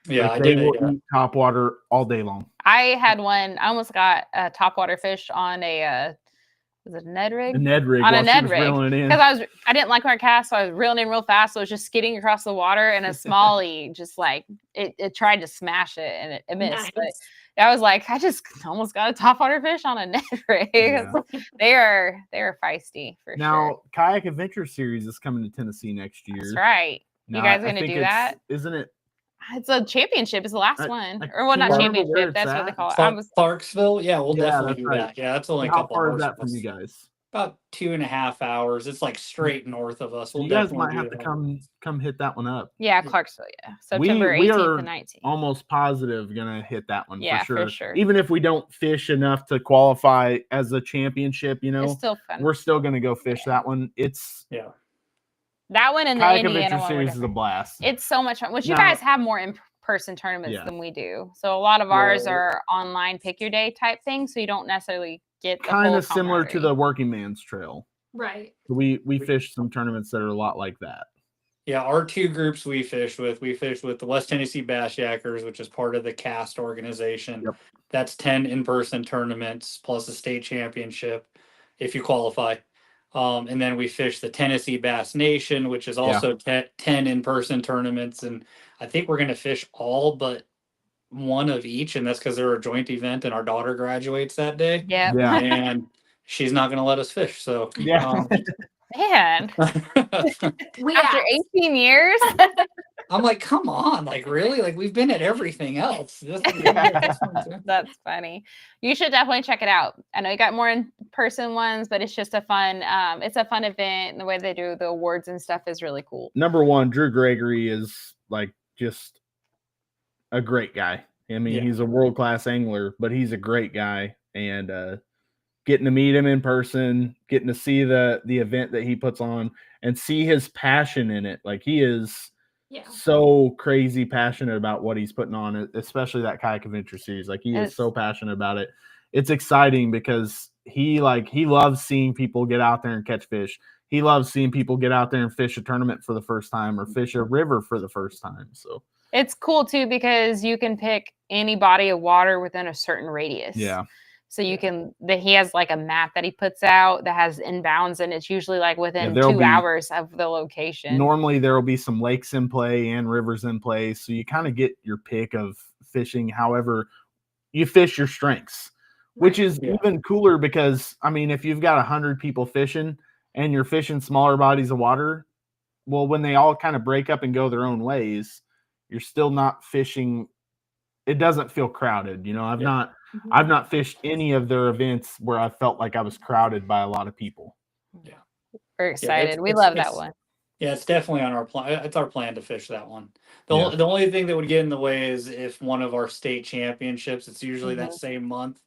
Yeah, Like, I they did will it. eat topwater all day long. I had one. I almost got a topwater fish on a was it a Ned rig? A Ned rig On a while she Ned was rig. reeling it in. Because I didn't like our cast, so I was reeling in real fast. So it was just skidding across the water, and a smallie just like it tried to smash it, and it missed. But Nice. I was like, I just almost got a topwater fish on a Ned rig. Yeah. They are feisty for sure. Now, Kayak Adventure Series is coming to Tennessee next year. That's right. Now, guys I gonna think do that? Isn't it? It's a championship. It's the last I- one, I or well, not can't remember where championship. it's That's what they at. call it. I was Clarksville. Yeah, we'll Yeah, definitely that's do right. that. Yeah, that's only a How couple far is hours that from from us. you guys? About 2.5 hours. It's like straight north of us. We'll You guys definitely might have do to that. come hit that one up. yeah, Clarksville. Yeah, September we 18th are and 19th. almost positive gonna hit that one Yeah, for for sure. sure. Even if we don't fish enough to qualify as a championship, It's still fun. we're still gonna go fish Yeah. that one. It's Yeah. That one and the Kayak Indiana Adventure one were Series is a different. blast. It's so much fun. Which you Now- guys have more in-person tournaments Yeah. than we do. So a lot of ours Yeah. are online pick your day type thing. So you don't necessarily get the Kind whole of similar to the camaraderie. Working Man's Trail. Right. We fished some tournaments that are a lot like that. Yeah, our 2 groups we fished with the West Tennessee Bass Yackers, which is part of the CAST organization. Yep. That's 10 in-person tournaments plus a state championship if you qualify. And then we fished the Tennessee Bass Nation, which is also 10 in-person tournaments. And I think we're going to fish all but one of each. And that's because they're a joint event and our daughter graduates that day. Yeah. Yeah. And she's not going to let us fish. So, Yeah. Man, We after asked. 18 years. I'm like, come on, like really? Like we've been at everything else. This one too. That's funny. You should definitely check it out. I know you got more in-person ones, but it's just a fun event. And the way they do the awards and stuff is really cool. Number one, Drew Gregory is like just a great guy. I mean, Yeah. he's a world-class angler, but he's a great guy. And getting to meet him in person, getting to see the event that he puts on and see his passion in it. Like, he is Yeah. so crazy passionate about what he's putting on, especially that Kayak Adventure Series. Like, he is so passionate about it. It's exciting because he loves seeing people get out there and catch fish. He loves seeing people get out there and fish a tournament for the first time or fish a river for the first time. So It's cool too because you can pick any body of water within a certain radius. yeah. So you can he has like a map that he puts out that has inbounds, and it's usually like within there'll 2 be- hours of the location. Normally there will be some lakes in play and rivers in play. So you kind of get your pick of fishing. However, you fish your strengths, which is Yeah. even cooler because, I mean, if you've got 100 people fishing and you're fishing smaller bodies of water, well, when they all kind of break up and go their own ways, you're still not fishing. It doesn't feel crowded. I've not fished any of their events where I felt like I was crowded by a lot of people. We're excited. We it's- love that it's- one. Yeah, it's definitely on our plan. It's our plan to fish that one. Yeah. The only thing that would get in the way is if one of our state championships. It's usually that Mhm. same month.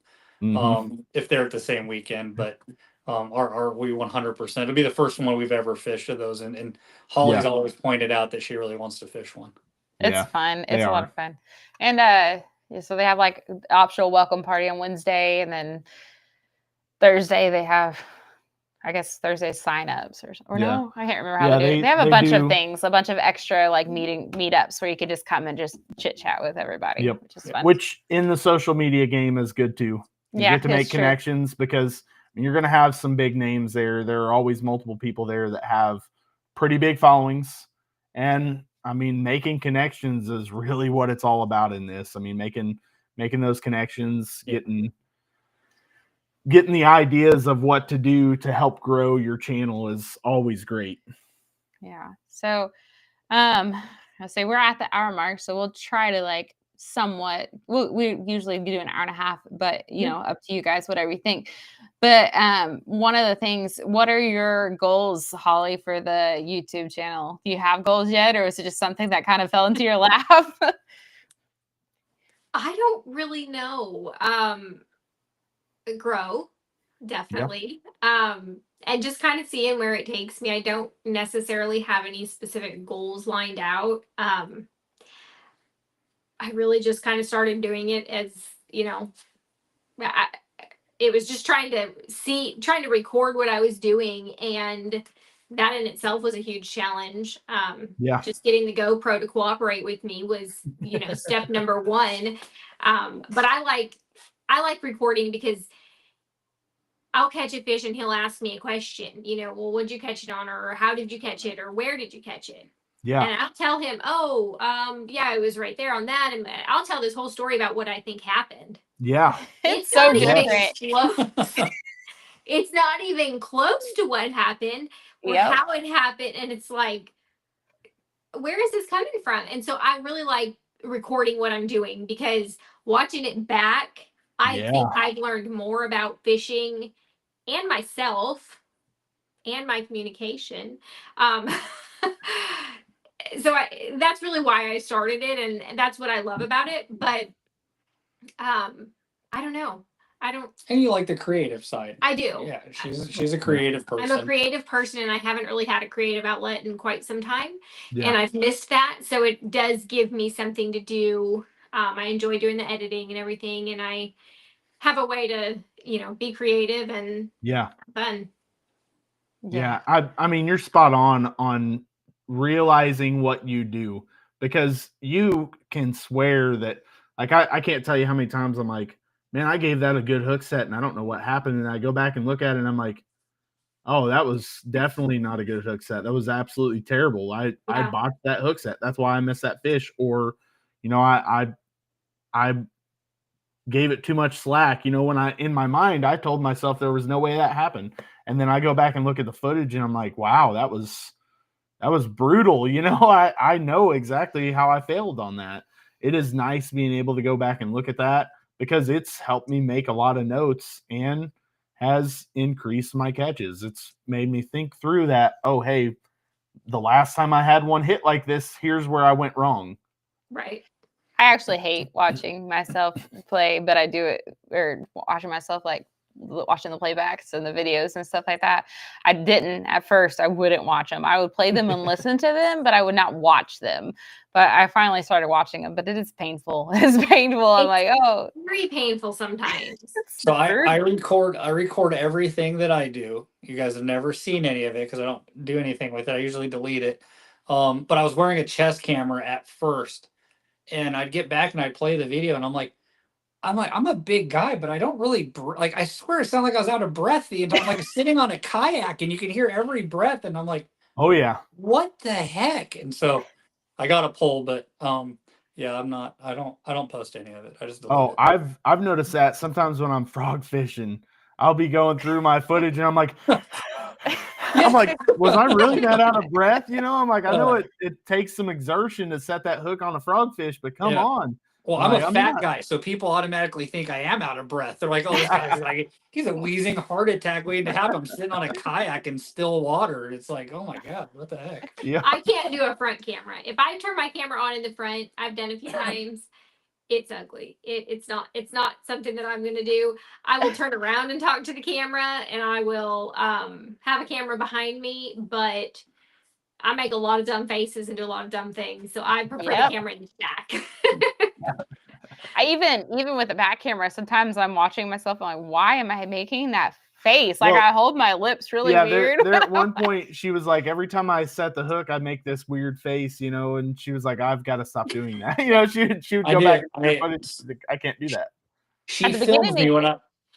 Mhm. If they're at the same weekend, but we 100%. It'll be the first one we've ever fished of those, and Holly's Yeah. always pointed out that she really wants to fish one. It's Yeah, fun. they It's a lot are. of fun. And so they have like optional welcome party on Wednesday, and then Thursday they have I guess Thursday signups or Yeah. no, I can't remember how Yeah, to do it. They have a they bunch do. of things, a bunch of extra like meetups where you could just come and just chit chat with everybody, Yep. which is fun. Which in the social media game is good too. You Yeah, get to make it's true. connections because you're going to have some big names there. There are always multiple people there that have pretty big followings. And I mean, making connections is really what it's all about in this. I mean, making those connections, Yeah. getting the ideas of what to do to help grow your channel is always great. Yeah. So, I say we're at the hour mark, so we'll try to like somewhat. We usually do an hour and a half, but you know, up to you guys, whatever you think. But one of the things, what are your goals, Holly, for the YouTube channel? Do you have goals yet, or is it just something that kind of fell into your lap? I don't really know. Grow, definitely. And just kind of seeing where it takes me. I don't necessarily have any specific goals lined out. I really just kind of started doing it as, you know, it was just trying to record what I was doing, and that in itself was a huge challenge. Yeah. Just getting the GoPro to cooperate with me was, you know, step number one. But I like recording because I'll catch a fish and he'll ask me a question, you know, well, what'd you catch it on? Or how did you catch it? Or where did you catch it? Yeah. And I'll tell him, oh, yeah, it was right there on that. And I'll tell this whole story about what I think happened. Yeah. It's so not even different. close. It's not even close to what happened or Yep. how it happened. And it's like, where is this coming from? And so I really like recording what I'm doing, because watching it back, I Yeah. think I've learned more about fishing and myself and my communication. So that's really why I started it, and that's what I love about it. But I don't know. And you like the creative side. I do. Yeah, she's a creative person. I'm a creative person, and I haven't really had a creative outlet in quite some time. Yeah. And I've missed that. So it does give me something to do. I enjoy doing the editing and everything, and I have a way to, you know, be creative and Yeah. fun. Yeah. I mean, you're spot on realizing what you do, because you can swear that, like, I can't tell you how many times I'm like, man, I gave that a good hook set and I don't know what happened. And I go back and look at it and I'm like, oh, that was definitely not a good hook set. That was absolutely terrible. I botched that hook set. That's why I missed that fish. Or, you know, I gave it too much slack. You know, when in my mind, I told myself there was no way that happened. And then I go back and look at the footage and I'm like, wow, that was brutal. You know, I know exactly how I failed on that. It is nice being able to go back and look at that, because it's helped me make a lot of notes and has increased my catches. It's made me think through that. Oh, hey, the last time I had one hit like this, here's where I went wrong. Right. I actually hate watching myself play, but I do it, or watching myself, like watching the playbacks and the videos and stuff like that. I didn't at first. I wouldn't watch them. I would play them and listen to them, but I would not watch them. But I finally started watching them, but it is painful. It's painful. I'm like, oh, very painful sometimes. So I record everything that I do. You guys have never seen any of it because I don't do anything with it. I usually delete it. But I was wearing a chest camera at first, and I'd get back and I'd play the video, and I'm like, I'm a big guy, but I don't really like. I swear, it sounded like I was out of breath the entire. Like sitting on a kayak, and you can hear every breath, and I'm like, oh yeah, what the heck? And so I got a pull, but yeah, I'm not. I don't post any of it. I just delete it. I've noticed that sometimes when I'm frog fishing, I'll be going through my footage and I'm like, was I really that out of breath? You know, I'm like, I know it takes some exertion to set that hook on a frogfish, but come on. Well, I'm a fat guy, so people automatically think I am out of breath. They're like, oh, this guy's like, he's a wheezing heart attack waiting to happen. I'm sitting on a kayak in still water. It's like, oh my God, what the heck? Yeah. I can't do a front camera. If I turn my camera on in the front, I've done a few times, it's ugly. It's not something that I'm going to do. I will turn around and talk to the camera, and I will have a camera behind me, but I make a lot of dumb faces and do a lot of dumb things. So I prefer the camera in the back. I even with the back camera, sometimes I'm watching myself. I'm like, why am I making that face. Like Well, I hold my lips really yeah, weird. there at one point she was like, every time I set the hook, I'd make this weird face, and she was like, I've got to stop doing that. She would I go back did. and do footage. She's like, I can't do that. She At the films beginning, me they-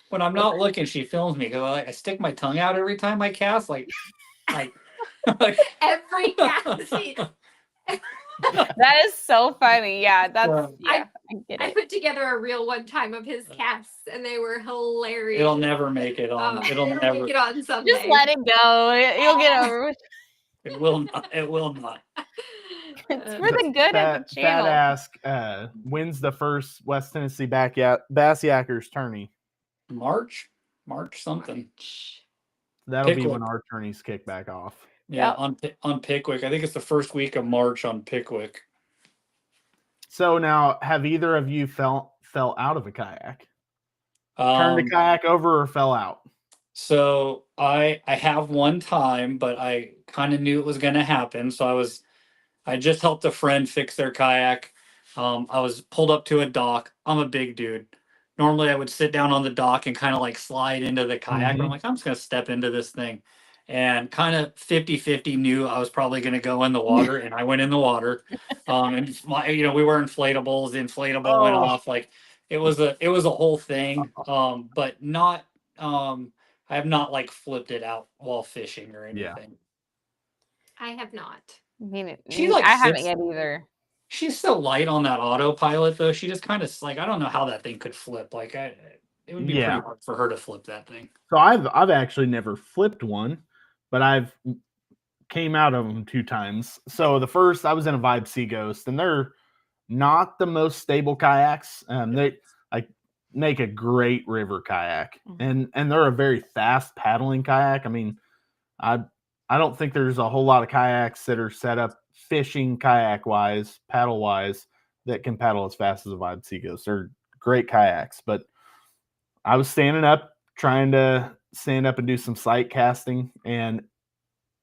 when I'm not looking. She films me because I stick my tongue out every time I cast. Like Every cast scene. that is so funny. Yeah, that's Yeah. I get I it. put together a reel one time of his casts, and they were hilarious. it'll never make it on. It'll It'll never. make it on someday. Just let it go. You'll get over it. It will not. It will not. It's for the good of the Fat channel. Ask wins the first West Tennessee Bass Yackers tourney. March something. That'll be when Pickwick. our tourneys kick back off. Yeah, Yep. on Pickwick. I think it's the first week of March on Pickwick. So now, have either of you fell out of a kayak? Turned a Um, kayak over or fell out? So I have one time, but I kind of knew it was going to happen. So I just helped a friend fix their kayak. I was pulled up to a dock. I'm a big dude. Normally I would sit down on the dock and kind of like slide into the kayak, but I'm like, I'm just going to step into this thing. And kind of 50-50 knew I was probably going to go in the water, and I went in the water. And we were inflatables. The inflatable went Oh. off. Like it was a whole thing. But not I have not like flipped it out while fishing or Yeah. anything. I have not. I mean, She, like, I haven't sits- yet either. She's so light on that autopilot though. She just kind of like, I don't know how that thing could flip. Like it would be Yeah. pretty hard for her to flip that thing. So I've actually never flipped one, but I've came out of them 2 times. So the first, I was in a Vibe Sea Ghost, and they're not the most stable kayaks. They make a great river kayak, and they're a very fast paddling kayak. I mean, I don't think there's a whole lot of kayaks that are set up fishing kayak wise, paddle wise, that can paddle as fast as a Vibe Sea Ghost. They're great kayaks, but I was trying to stand up and do some sight casting, and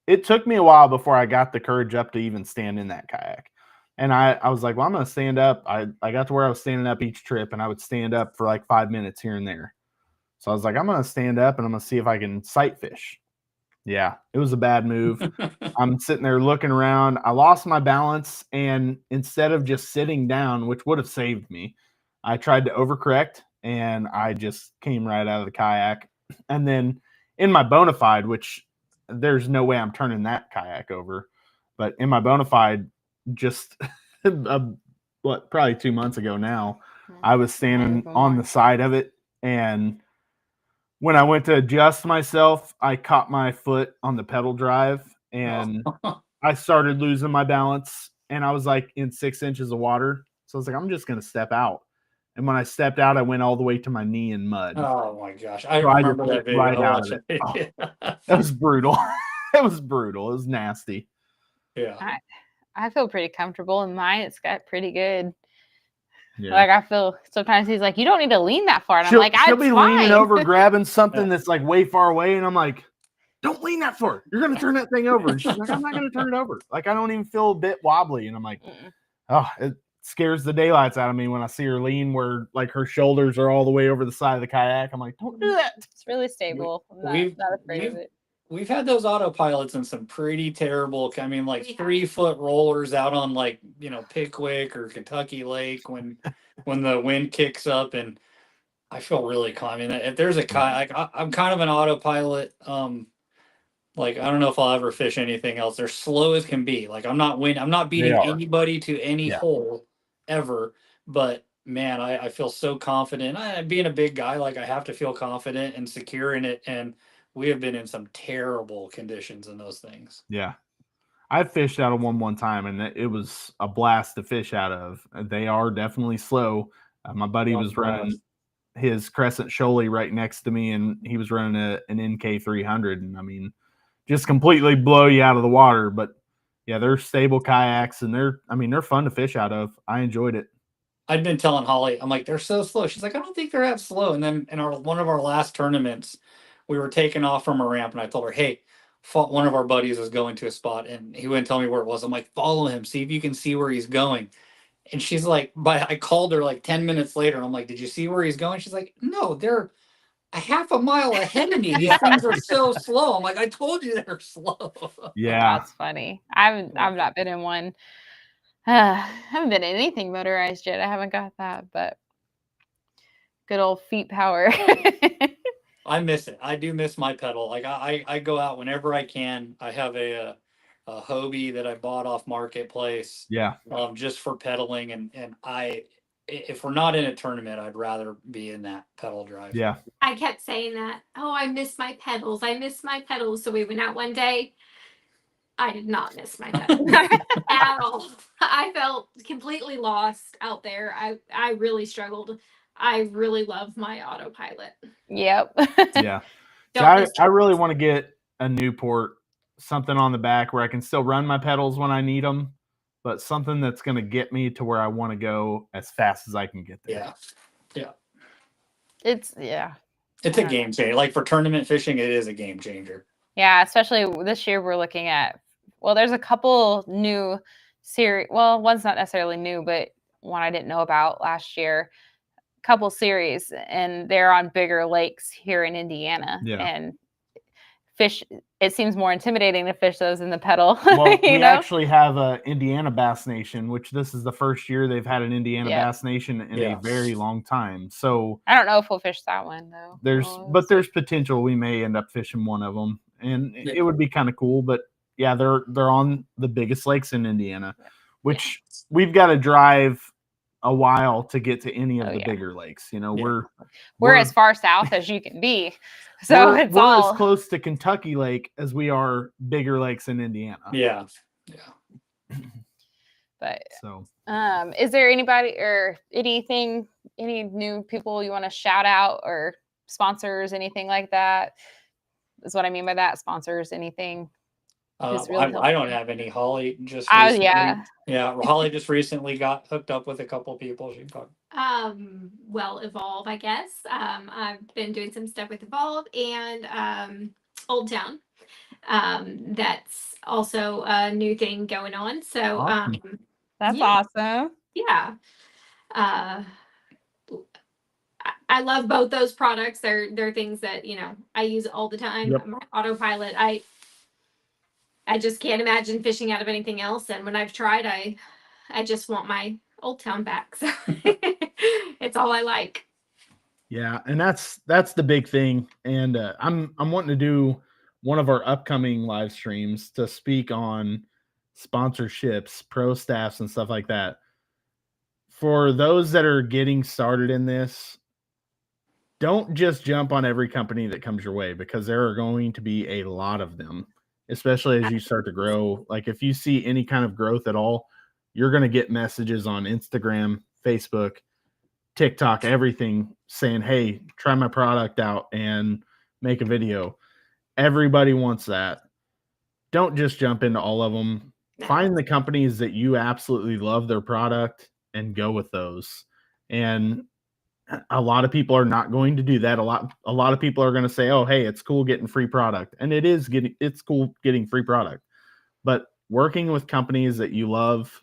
it took me a while before I got the courage up to even stand in that kayak. And I was like, well, I'm going to stand up. I got to where I was standing up each trip, and I would stand up for like 5 minutes here and there. So I was like, I'm going to stand up and I'm going to see if I can sight fish. Yeah, it was a bad move. I'm sitting there looking around. I lost my balance, and instead of just sitting down, which would have saved me, I tried to overcorrect, and I just came right out of the kayak. And then in my Bonafide, which there's no way I'm turning that kayak over, but in my Bonafide, just probably 2 months ago now, I was standing on the side of it, and when I went to adjust myself, I caught my foot on the pedal drive, and I started losing my balance, and I was like in 6 inches of water. So I was like, I'm just going to step out. And when I stepped out, I went all the way to my knee in mud. Oh my gosh. I So I remember just that video. right I out watched of it. it. That was brutal. It was brutal. It was nasty. Yeah. I feel pretty comfortable in mine. It's got pretty good. Yeah. Like I feel sometimes he's like, you don't need to lean that far, and she'll, I'm like, she'll it's be fine. leaning over, grabbing something Yeah. that's like way far away, and I'm like, don't lean that far. You're going to turn that thing over. And she's like, I'm not going to turn it over. Like, I don't even feel a bit wobbly. And I'm like, Mm-mm. oh, it scares the daylights out of me when I see her lean where like her shoulders are all the way over the side of the kayak. I'm like, don't do that. It's really stable. I'm we've- not afraid of we've- it. We've had those autopilots in some pretty terrible, I mean, like We have. 3-foot rollers out on like, Pickwick or Kentucky Lake when the wind kicks up, and I feel really calm. I mean, if there's a kayak, I'm kind of an autopilot. Like I don't know if I'll ever fish anything else. They're slow as can be. Like I'm not beating are. anybody to any Yeah. hole ever. But man, I feel so confident. Being a big guy, like I have to feel confident and secure in it. And we have been in some terrible conditions in those things. Yeah. I fished out of one time, and it was a blast to fish out of. They are definitely slow. My buddy was running his Crescent Shoaly right next to me, and he was running an NK 300. And I mean, just completely blow you out of the water. But yeah, they're stable kayaks, and they're fun to fish out of. I enjoyed it. I'd been telling Holly, I'm like, they're so slow. She's like, I don't think they're that slow. And then in one of our last tournaments, we were taking off from a ramp, and I told her, hey, one of our buddies was going to a spot, and he wouldn't tell me where it was. I'm like, follow him, see if you can see where he's going. And she's like, I called her like 10 minutes later, and I'm like, did you see where he's going? She's like, no, they're a half a mile ahead of me. These things are so slow. I'm like, I told you they're slow. Yeah. That's funny. I've not been in one. I haven't been in anything motorized yet. I haven't got that, but good old feet power. I miss it. I do miss my pedal. Like I go out whenever I can. I have a Hobie that I bought off Marketplace, Yeah. just for pedaling, and if we're not in a tournament, I'd rather be in that pedal drive. Yeah. I kept saying that. Oh, I miss my pedals. I miss my pedals. So we went out one day. I did not miss my pedals at all. I felt completely lost out there. I really struggled. I really love my autopilot. Yep. Yeah. Don't So miss I really want to get a Newport, something on the back where I can still run my pedals when I need them, but something that's going to get me to where I want to go as fast as I can get there. Yeah. It's It's a game changer. Like for tournament fishing, it is a game changer. Yeah, especially this year we're looking at, well, there's a couple new series. Well, one's not necessarily new, but one I didn't know about last year. Couple series, and they're on bigger lakes here in Indiana. Yeah. And fish, it seems more intimidating to fish those in the pedal. Well, you we know? actually have a Indiana Bass Nation, which this is the first year they've had an Indiana Yeah. Bass Nation in Yeah. a very long time. So I don't know if we'll fish that one though. there's potential we may end up fishing one of them, and Yeah. it would be kind of cool. But yeah, they're on the biggest lakes in Indiana, which we've got to drive a while to get to any of Oh, the yeah. bigger lakes. You know, Yeah. we're as far south as you can be, so it's we're all as close to Kentucky Lake as we are bigger lakes in Indiana. Yeah. But So is there anybody or anything, any new people you want to shout out or sponsors, anything like that? Is what I mean by that. Sponsors, anything. Who's really I don't helpful? have any. Holly just Oh, recently, yeah. Holly just recently got hooked up with a couple people. She can talk. Well, Evolve, I guess. I've been doing some stuff with Evolve and Old Town. That's also a new thing going on. So Awesome. That's Yeah. awesome. yeah. I love both those products. They're things that, I use all the time. Yep. My autopilot, I just can't imagine fishing out of anything else. And when I've tried, I just want my Old Town back. So it's all I like. Yeah, and that's the big thing. And I'm wanting to do one of our upcoming live streams to speak on sponsorships, pro staffs, and stuff like that. For those that are getting started in this, don't just jump on every company that comes your way, because there are going to be a lot of them, especially as you start to grow. Like if you see any kind of growth at all, you're going to get messages on Instagram, Facebook, TikTok, everything saying, hey, try my product out and make a video. Everybody wants that. Don't just jump into all of them. Find the companies that you absolutely love their product and go with those. And a lot of people are not going to do that. A lot of people are going to say, oh, hey, it's cool getting free product. And it's cool getting free product. But working with companies that you love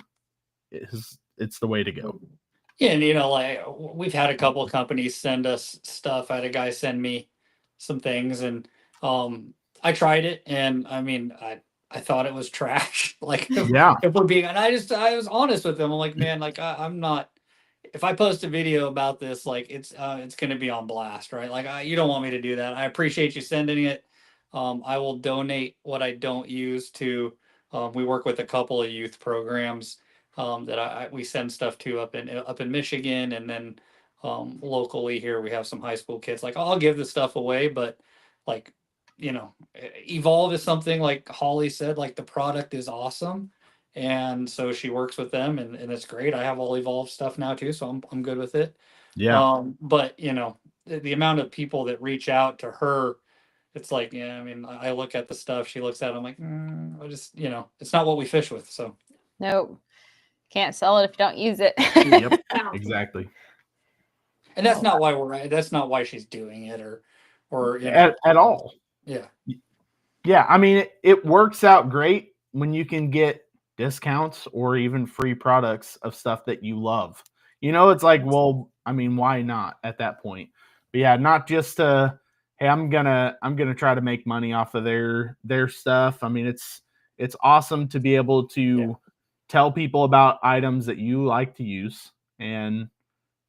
it's the way to go. Yeah, and like we've had a couple of companies send us stuff. I had a guy send me some things, and I tried it, and I mean, I thought it was trash. Like, Yeah. if we're being, and I was honest with them. I'm like, man, like I'm not. If I post a video about this, like it's going to be on blast, right? Like you don't want me to do that. I appreciate you sending it. I will donate what I don't use to. We work with a couple of youth programs that we send stuff to up in Michigan, and then locally here we have some high school kids. Like I'll give the stuff away, but like Evolve is something like Holly said, like the product is awesome, and so she works with them, and it's great. I have all Evolve stuff now too, so I'm good with it. Yeah. But the amount of people that reach out to her, it's like, yeah, I mean, I look at the stuff she looks at, I'm like, I just, it's not what we fish with. So Nope. Can't sell it if you don't use it. Yep. Yeah. Exactly. and that's not why that's not why she's doing it or At all. yeah. Yeah, I mean, it works out great when you can get discounts or even free products of stuff that you love. It's like, well, I mean, why not at that point? But yeah, not just hey, I'm gonna try to make money off of their stuff. I mean, it's awesome to be able to tell people about items that you like to use and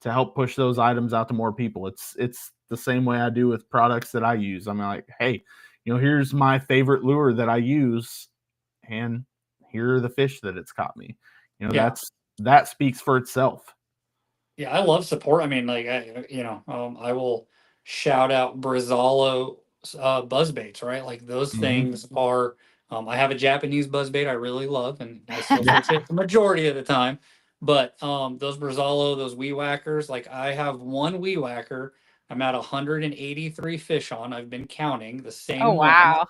to help push those items out to more people. It's the same way I do with products that I use. I'm like, hey, here's my favorite lure that I use, and here are the fish that it's caught me. That speaks for itself. Yeah, I love support. I mean, like, I will shout out Brazalo buzzbaits, right? Like those things are. I have a Japanese buzzbait I really love, and I still fish it the majority of the time. But those Brazalo, those weed whackers, like I have one weed whacker. I'm at 183 fish on. I've been counting the same Oh, one. wow.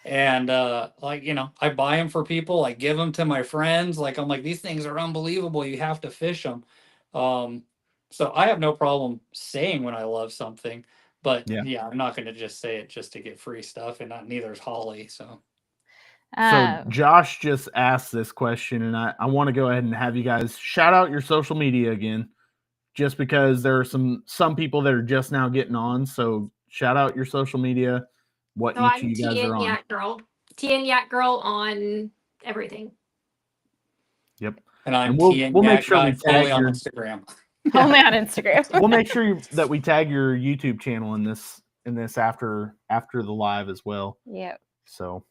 And I buy them for people. I give them to my friends. Like I'm like, these things are unbelievable. You have to fish them. So I have no problem saying when I love something, but yeah, I'm not going to just say it just to get free stuff, and neither is Holly. So Josh just asked this question, and I want to go ahead and have you guys shout out your social media again, just because there are some people that are just now getting on. So shout out your social media. What each of you guys are on. Yak Girl. TN Yak Girl on everything. Yep. And we'll make sure we tag on your Instagram. Only on Instagram. We'll make sure that we tag your YouTube channel in this after the live as well. Yep. So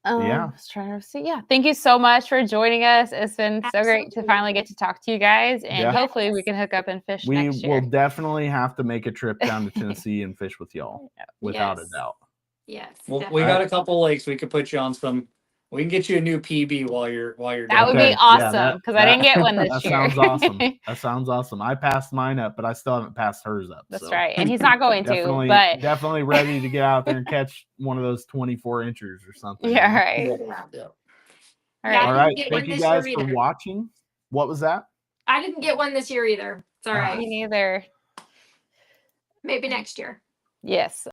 I was trying to see. Yeah. Thank you so much for joining us. It's been so great to finally get to talk to you guys, and hopefully we can hook up and fish next year. We will definitely have to make a trip down to Tennessee and fish with y'all, without a doubt. Yes. Well, we got a couple lakes. We could put you on some. We can get you a new PB while you're That would be awesome, because I didn't get one this year. That sounds awesome. That sounds awesome. I passed mine up, but I still haven't passed hers up. That's right, and he's not going to. But definitely ready to get out there and catch one of those 24 inchers or something. Yeah, right. Yeah. All right. Thank you guys for watching. What was that? I didn't get one this year either. It's all right. Me neither. Maybe next year. Yes.